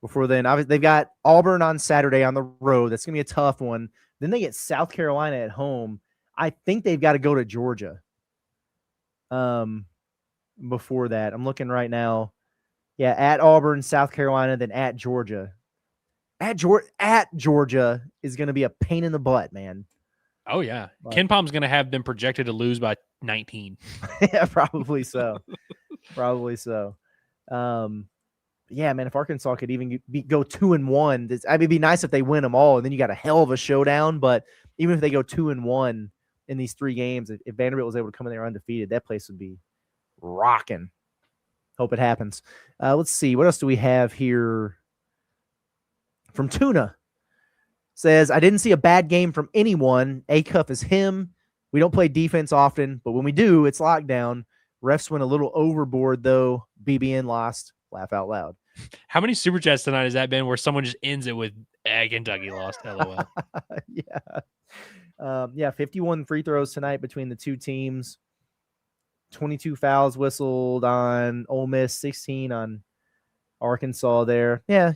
before then? Obviously, they've got Auburn on Saturday on the road. That's going to be a tough one. Then they get South Carolina at home. I think they've got to go to Georgia. Before that, I'm looking right now. Yeah, at Auburn, South Carolina, then at Georgia. At Georgia is going to be a pain in the butt, man. Oh, yeah. KenPom's going to have them projected to lose by 19. Yeah, probably so. Probably so. yeah, man, if Arkansas could even go 2-1, it'd be nice if they win them all, and then you got a hell of a showdown. But even if they go 2-1 in these 3 games, if Vanderbilt was able to come in there undefeated, that place would be rocking. Hope it happens. Let's see. What else do we have here? From Tuna. Says, I didn't see a bad game from anyone. Akuff is him. We don't play defense often, but when we do, it's lockdown. Refs went a little overboard, though. BBN lost. Laugh out loud. How many super chats tonight has that been where someone just ends it with Kentucky lost? LOL. Yeah. 51 free throws tonight between the two teams. 22 fouls whistled on Ole Miss, 16 on Arkansas there. Yeah,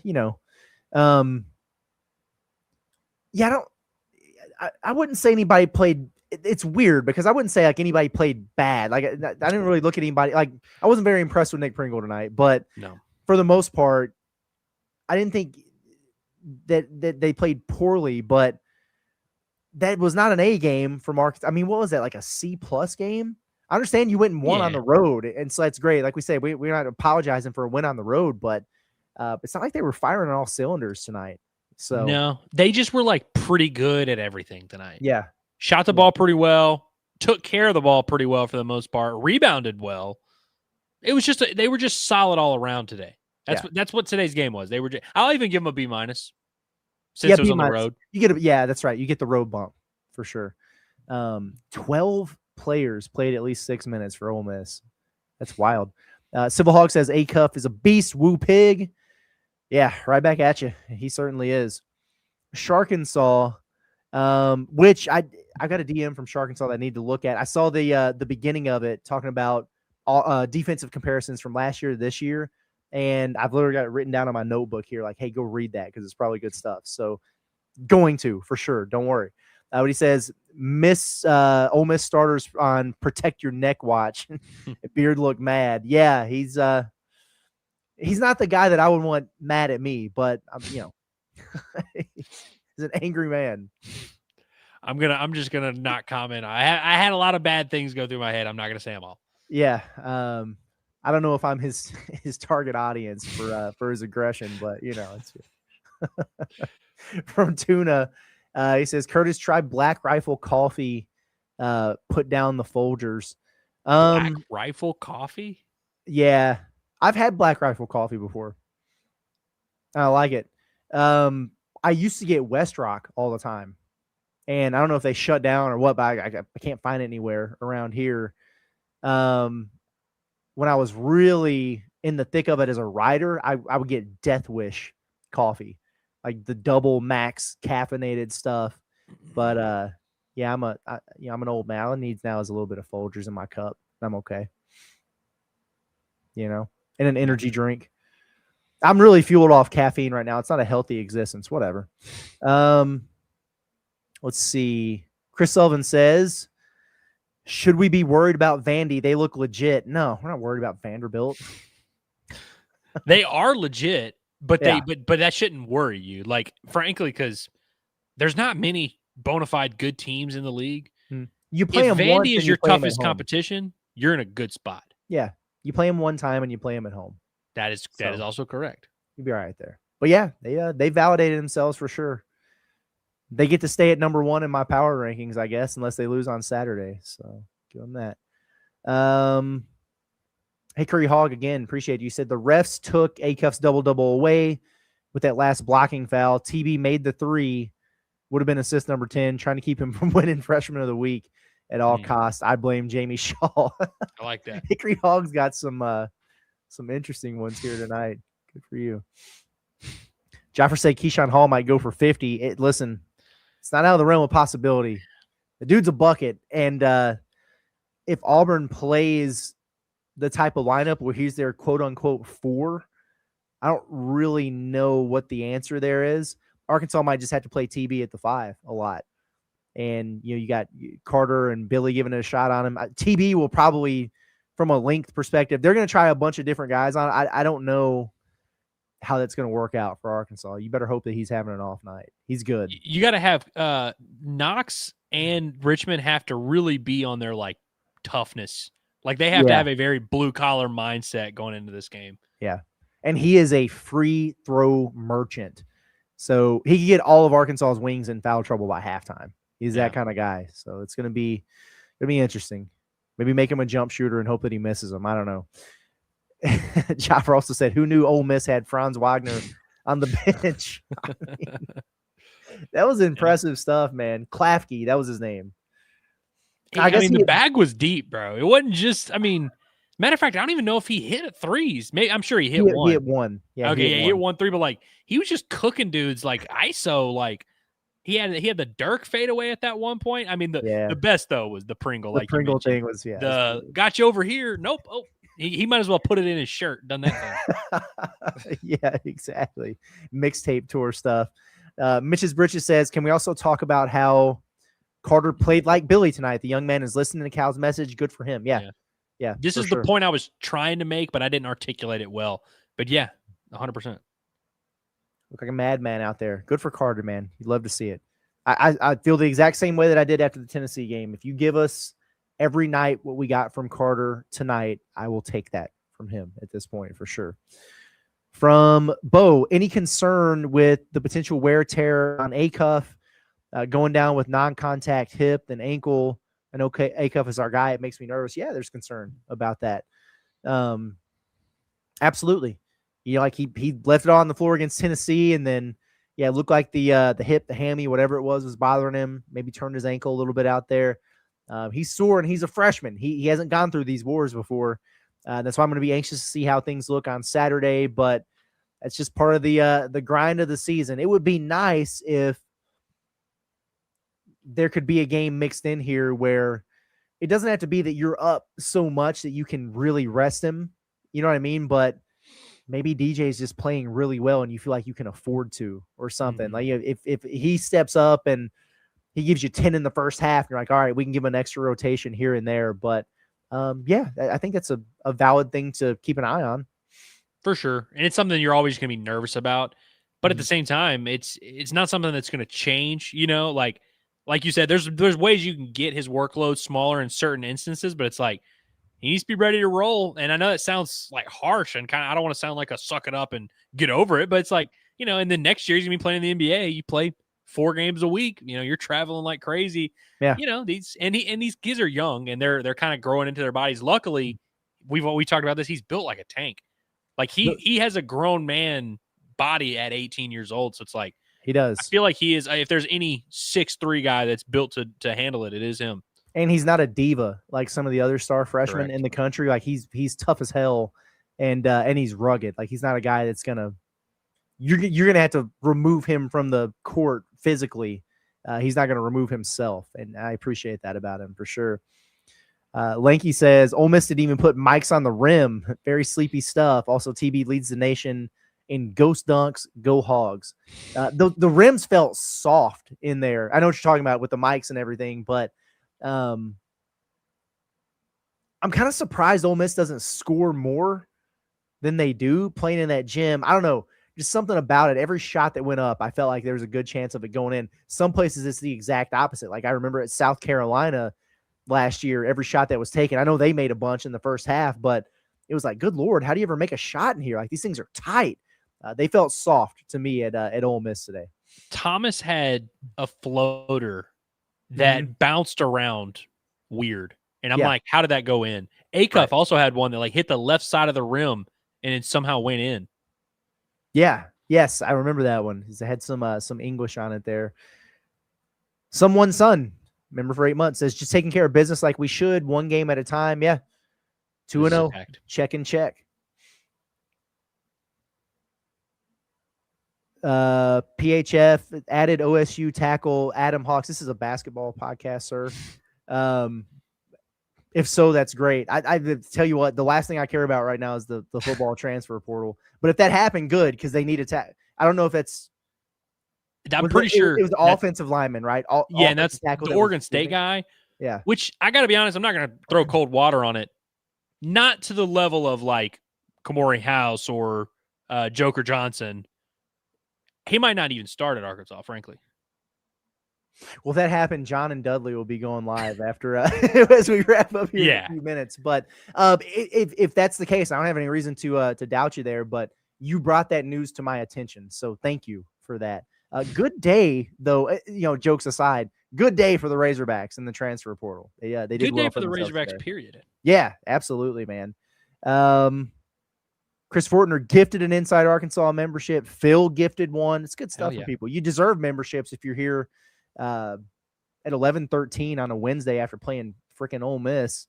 I wouldn't say anybody played. It's weird because I wouldn't say like anybody played bad. Like I didn't really look at anybody. Like I wasn't very impressed with Nick Pringle tonight, but no, for the most part, I didn't think that they played poorly, but that was not an A game for Mark. I mean, what was that, like a C+ game? I understand you went and won on the road, and so that's great. Like we say, we're not apologizing for a win on the road, but it's not like they were firing on all cylinders tonight. So no, they just were like pretty good at everything tonight. Yeah. Shot the ball pretty well, took care of the ball pretty well for the most part, rebounded well. It was just they were just solid all around today. That's what today's game was. They were. I'll even give them a B- since it was on the road. You get that's right. You get the road bump for sure. 12 players played at least 6 minutes for Ole Miss. That's wild. Civil Hog says Akuff is a beast. Woo pig. Yeah, right back at you. He certainly is. Sharkansas, which I got a DM from Sharkansas that I need to look at. I saw the beginning of it talking about defensive comparisons from last year to this year, and I've literally got it written down on my notebook here. Like, hey, go read that because it's probably good stuff. So, going to for sure. Don't worry. What he says, Ole Miss starters on Protect Your Neck watch. Beard looked mad. Yeah, he's not the guy that I would want mad at me, but he's an angry man. I'm just gonna not comment. I had a lot of bad things go through my head. I'm not gonna say them all. Yeah. I don't know if I'm his target audience for his aggression, but it's from Tuna. He says, Curtis, try Black Rifle Coffee. Put down the Folgers. Black Rifle Coffee? Yeah. I've had Black Rifle Coffee before. I like it. I used to get West Rock all the time. And I don't know if they shut down or what, but I can't find it anywhere around here. When I was really in the thick of it as a rider, I would get Death Wish coffee. Like the double max caffeinated stuff. But yeah, I'm an old man. All I need now is a little bit of Folgers in my cup. I'm okay. And an energy drink. I'm really fueled off caffeine right now. It's not a healthy existence. Whatever. Let's see. Chris Sullivan says, should we be worried about Vandy? They look legit. No, we're not worried about Vanderbilt. They are legit. But but that shouldn't worry you. Like, frankly, because there's not many bona fide good teams in the league. You play if them Vandy once is and your you play them toughest at home. competition, you're in a good spot. Yeah. You play them one time and you play them at home. That is also correct. You'll be all right there. But yeah, they validated themselves for sure. They get to stay at number 1 in my power rankings, I guess, unless they lose on Saturday. So give them that. Hey, Curry Hog, again, appreciate it. You said the refs took Akuff's double-double away with that last blocking foul. TB made the 3. Would have been assist number 10, trying to keep him from winning Freshman of the Week at all costs. I blame Jamie Shaw. I like that. Hickory Hog's got some interesting ones here tonight. Good for you. Jaffer said Keyshawn Hall might go for 50. Listen, it's not out of the realm of possibility. The dude's a bucket. And if Auburn plays the type of lineup where he's their quote-unquote 4, I don't really know what the answer there is. Arkansas might just have to play TB at the 5 a lot. And, you got Carter and Billy giving it a shot on him. TB will probably, from a length perspective, they're going to try a bunch of different guys on. I don't know how that's going to work out for Arkansas. You better hope that he's having an off night. He's good. You got to have Knox and Richmond have to really be on their toughness. Like they have to have a very blue collar mindset going into this game. Yeah. And he is a free throw merchant. So he could get all of Arkansas's wings in foul trouble by halftime. He's that kind of guy. So it's gonna be interesting. Maybe make him a jump shooter and hope that he misses them. I don't know. Jaffer also said, who knew Ole Miss had Franz Wagner on the bench? I mean, that was impressive stuff, man. Klafke, that was his name. I guess the bag was deep, bro. It wasn't just, matter of fact, I don't even know if he hit threes. Maybe, I'm sure he hit one. He hit one. Yeah. Okay, he hit 1 3, but like he was just cooking dudes like ISO. Like he had the Dirk fadeaway at that one point. I mean, the best though was the Pringle. The Pringle thing was got you over here. Nope. Oh, he might as well put it in his shirt. Done that thing. Yeah, exactly. Mixtape tour stuff. Mitch's Britches says, can we also talk about how Carter played like Billy tonight? The young man is listening to Cal's message. Good for him. Yeah. This is the point I was trying to make, but I didn't articulate it well. But yeah, 100%. Look like a madman out there. Good for Carter, man. You'd love to see it. I feel the exact same way that I did after the Tennessee game. If you give us every night what we got from Carter tonight, I will take that from him at this point for sure. From Bo, any concern with the potential wear tear on Akuff going down with non-contact hip and ankle? And okay, Akuff is our guy. It makes me nervous. Yeah, there's concern about that. Absolutely. Like he left it on the floor against Tennessee, and then it looked like the hip, the hammy, whatever it was bothering him. Maybe turned his ankle a little bit out there. He's sore, and he's a freshman. He hasn't gone through these wars before. That's why I'm going to be anxious to see how things look on Saturday. But that's just part of the grind of the season. It would be nice if there could be a game mixed in here where it doesn't have to be that you're up so much that you can really rest him. You know what I mean? But maybe DJ is just playing really well and you feel like you can afford to or something. Mm-hmm. Like if he steps up and he gives you 10 in the first half, and you're like, all right, we can give him an extra rotation here and there. But I think that's a valid thing to keep an eye on. For sure. And it's something you're always going to be nervous about. But at the same time, it's not something that's going to change, like you said, there's ways you can get his workload smaller in certain instances, but it's like he needs to be ready to roll. And I know it sounds like harsh and I don't want to sound like a suck it up and get over it, but it's like, and then next year he's gonna be playing in the NBA. You play 4 games a week, you're traveling like crazy. Yeah. These kids are young and they're kind of growing into their bodies. Luckily, we talked about this. He's built like a tank. Like he has a grown man body at 18 years old. So it's like, he does. I feel like he is. If there's any 6'3" guy that's built to handle it, it is him. And he's not a diva like some of the other star freshmen in the country. Like he's tough as hell, and he's rugged. Like he's not a guy that's gonna you're gonna have to remove him from the court physically. He's not gonna remove himself, and I appreciate that about him for sure. Lanky says Ole Miss didn't even put mics on the rim. Very sleepy stuff. Also, TB leads the nation in ghost dunks, go Hogs. The rims felt soft in there. I know what you're talking about with the mics and everything, but I'm kind of surprised Ole Miss doesn't score more than they do playing in that gym. I don't know, just something about it. Every shot that went up, I felt like there was a good chance of it going in. Some places it's the exact opposite. Like I remember at South Carolina last year, every shot that was taken, I know they made a bunch in the first half, but it was like, good Lord, how do you ever make a shot in here? Like these things are tight. They felt soft to me at Ole Miss today. Thomas had a floater that bounced around weird. And I'm like, how did that go in? Akuff also had one that like hit the left side of the rim and it somehow went in. Yeah. Yes, I remember that one. It had some English on it there. Someone's son, member for 8 months, says just taking care of business like we should, 1 game at a time. Yeah. 2-0. Check and check. PHF added OSU tackle Adam Hawks. This is a basketball podcast, sir. If so, that's great. I tell you what, the last thing I care about right now is the football transfer portal. But if that happened, good, because they need a I don't know if that's. I'm pretty sure it was the offensive lineman, right? And that's the Oregon State guy. Yeah. Which I got to be honest, I'm not going to throw cold water on it. Not to the level of like Kamori House or Joker Johnson. He might not even start at Arkansas, frankly. Well, if that happened, John and Dudley will be going live after as we wrap up here in a few minutes. But if that's the case, I don't have any reason to doubt you there. But you brought that news to my attention. So thank you for that. Good day, though. Jokes aside, good day for the Razorbacks in the transfer portal. They did Good well day for the themselves Razorbacks, today. period. Yeah, absolutely, man. Chris Fortner gifted an Inside Arkansas membership. Phil gifted one. It's good stuff for people. You deserve memberships if you're here at 11:13 on a Wednesday after playing freaking Ole Miss.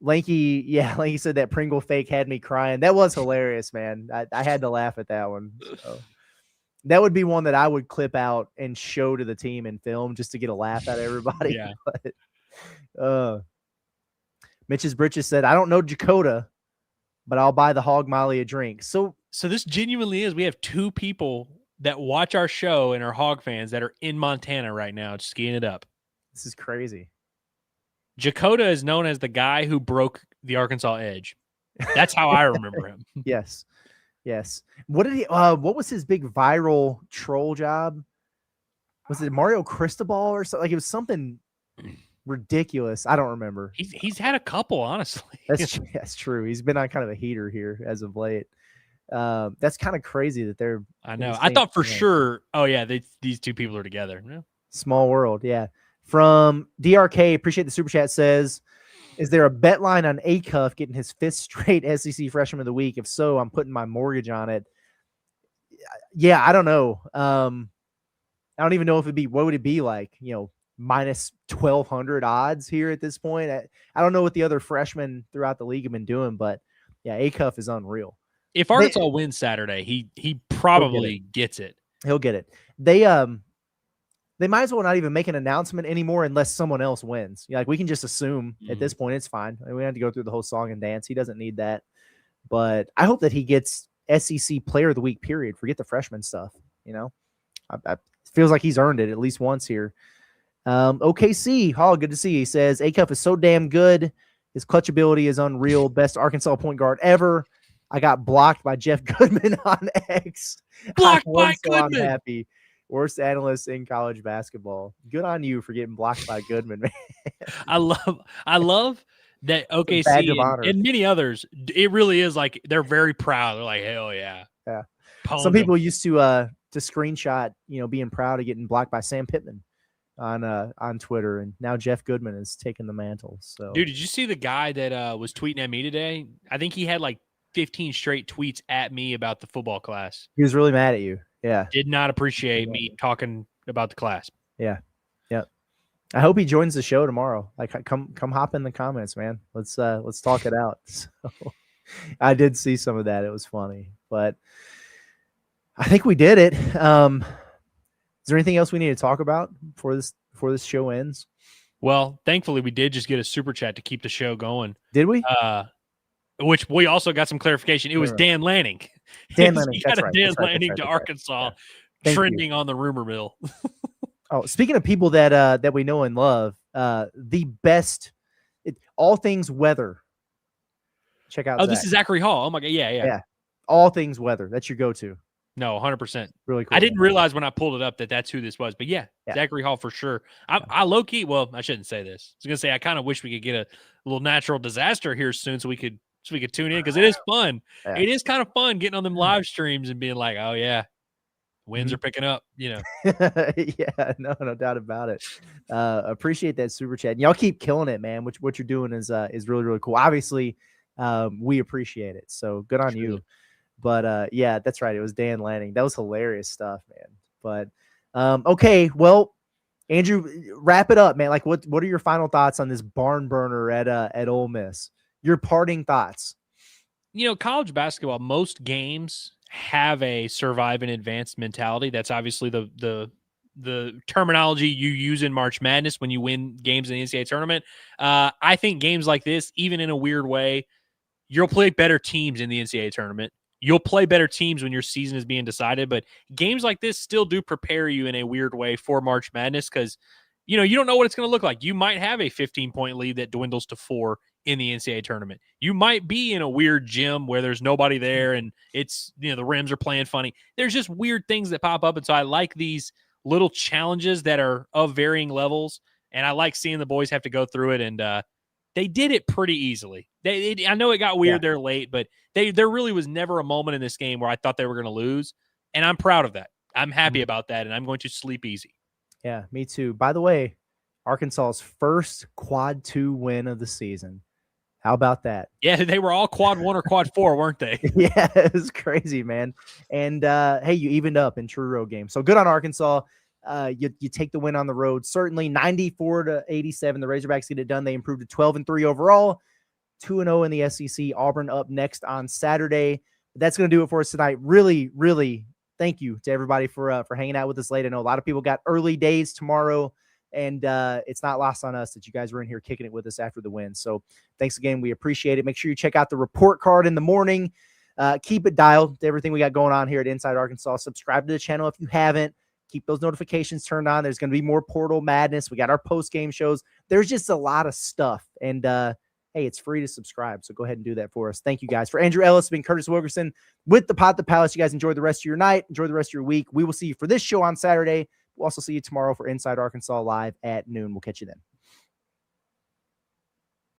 Lanky said that Pringle fake had me crying. That was hilarious, man. I had to laugh at that one. So that would be one that I would clip out and show to the team and film just to get a laugh out of everybody. Yeah. But, Mitch's Britches said, I don't know Dakota, but I'll buy the Hog Molly a drink. So this genuinely is. We have 2 people that watch our show and are Hog fans that are in Montana right now skiing it up. This is crazy. Dakota is known as the guy who broke the Arkansas edge. That's how I remember him. Yes. What did he? What was his big viral troll job? Was it Mario Cristobal or something? Like it was something ridiculous. I don't remember. He's had a couple, honestly. That's true. He's been on kind of a heater here as of late. That's kind of crazy that they're. I know. I thought for sure. Oh yeah, these 2 people are together. Yeah. Small world. Yeah. From DRK, appreciate the super chat, says, is there a bet line on Akuff getting his 5th straight SEC freshman of the week? If so, I'm putting my mortgage on it. Yeah, I don't know. I don't even know if what would it be like, minus 1,200 odds here at this point. I don't know what the other freshmen throughout the league have been doing, but yeah, Akuff is unreal. If Arkansas wins Saturday, he probably gets it. He'll get it. They might as well not even make an announcement anymore unless someone else wins. Like we can just assume at this point it's fine. We don't have to go through the whole song and dance. He doesn't need that. But I hope that he gets SEC Player of the Week. Period. Forget the freshman stuff. I feels like he's earned it at least once here. OKC Hall, good to see you. He says Akuff is so damn good. His clutch ability is unreal. Best Arkansas point guard ever. I got blocked by Jeff Goodman on X. Blocked by Goodman. I'm happy. Worst analyst in college basketball. Good on you for getting blocked by Goodman, man. I love that OKC and many others. It really is like they're very proud. They're like, hell yeah. Yeah. Some people used to screenshot, being proud of getting blocked by Sam Pittman on Twitter, and now Jeff Goodman is taking the mantle. So, dude, did you see the guy that was tweeting at me today? I think he had like 15 straight tweets at me about the football class. He was really mad at you. Yeah. Did not appreciate me talking about the class. Yeah. Yep. I hope he joins the show tomorrow. Like come hop in the comments, man. Let's talk it out. So I did see some of that. It was funny, but I think we did it. Is there anything else we need to talk about before this show ends? Well, thankfully we did just get a super chat to keep the show going. Did we? Which we also got some clarification. It was Dan Lanning. Dan Lanning. He got a Dan Lanning to Arkansas trending on the rumor mill. Oh, speaking of people that we know and love, the best, all things weather. Check out. This is Zachary Hall. Oh my god, yeah. All things weather. That's your go-to. No, 100%. Really cool. I didn't realize when I pulled it up that that's who this was, but yeah. Zachary Hall for sure. I low key. Well, I shouldn't say this. I was gonna say I kind of wish we could get a little natural disaster here soon so we could tune in because it is fun. Yeah. It is kind of fun getting on them live streams and being like, oh yeah, winds are picking up, Yeah, no doubt about it. Appreciate that super chat. And y'all keep killing it, man. What you're doing is really, really cool. Obviously, we appreciate it. So good on you. But yeah, that's right. It was Dan Lanning. That was hilarious stuff, man. But okay, well, Andrew, wrap it up, man. Like what are your final thoughts on this barn burner at Ole Miss? Your parting thoughts. College basketball, most games have a survive and advance mentality. That's obviously the terminology you use in March Madness when you win games in the NCAA tournament. I think games like this, even in a weird way, you'll play better teams in the NCAA tournament. You'll play better teams when your season is being decided, but games like this still do prepare you in a weird way for March Madness because, you don't know what it's going to look like. You might have a 15-point lead that dwindles to 4 in the NCAA tournament. You might be in a weird gym where there's nobody there and it's, the rims are playing funny. There's just weird things that pop up. And so I like these little challenges that are of varying levels. And I like seeing the boys have to go through it. And they did it pretty easily. I know it got weird there late, but there really was never a moment in this game where I thought they were going to lose, and I'm proud of that. I'm happy about that, and I'm going to sleep easy. Yeah, me too. By the way, Arkansas's first quad 2 win of the season. How about that? Yeah, they were all quad 1 or quad 4, weren't they? Yeah, it was crazy, man. And hey, you evened up in true road games. So good on Arkansas. You take the win on the road. Certainly 94-87. The Razorbacks get it done. They improved to 12-3 overall, 2-0 in the SEC. Auburn up next on Saturday. But that's going to do it for us tonight. Really, really thank you to everybody for hanging out with us late. I know a lot of people got early days tomorrow, and it's not lost on us that you guys were in here kicking it with us after the win. So thanks again. We appreciate it. Make sure you check out the report card in the morning. Keep it dialed to everything we got going on here at Inside Arkansas. Subscribe to the channel if you haven't. Keep those notifications turned on. There's going to be more portal madness. We got our post-game shows. There's just a lot of stuff. And hey, it's free to subscribe. So go ahead and do that for us. Thank you guys. For Andrew Ellis, been Curtis Wilkerson with the Pod the Palace. You guys enjoy the rest of your night. Enjoy the rest of your week. We will see you for this show on Saturday. We'll also see you tomorrow for Inside Arkansas Live at noon. We'll catch you then.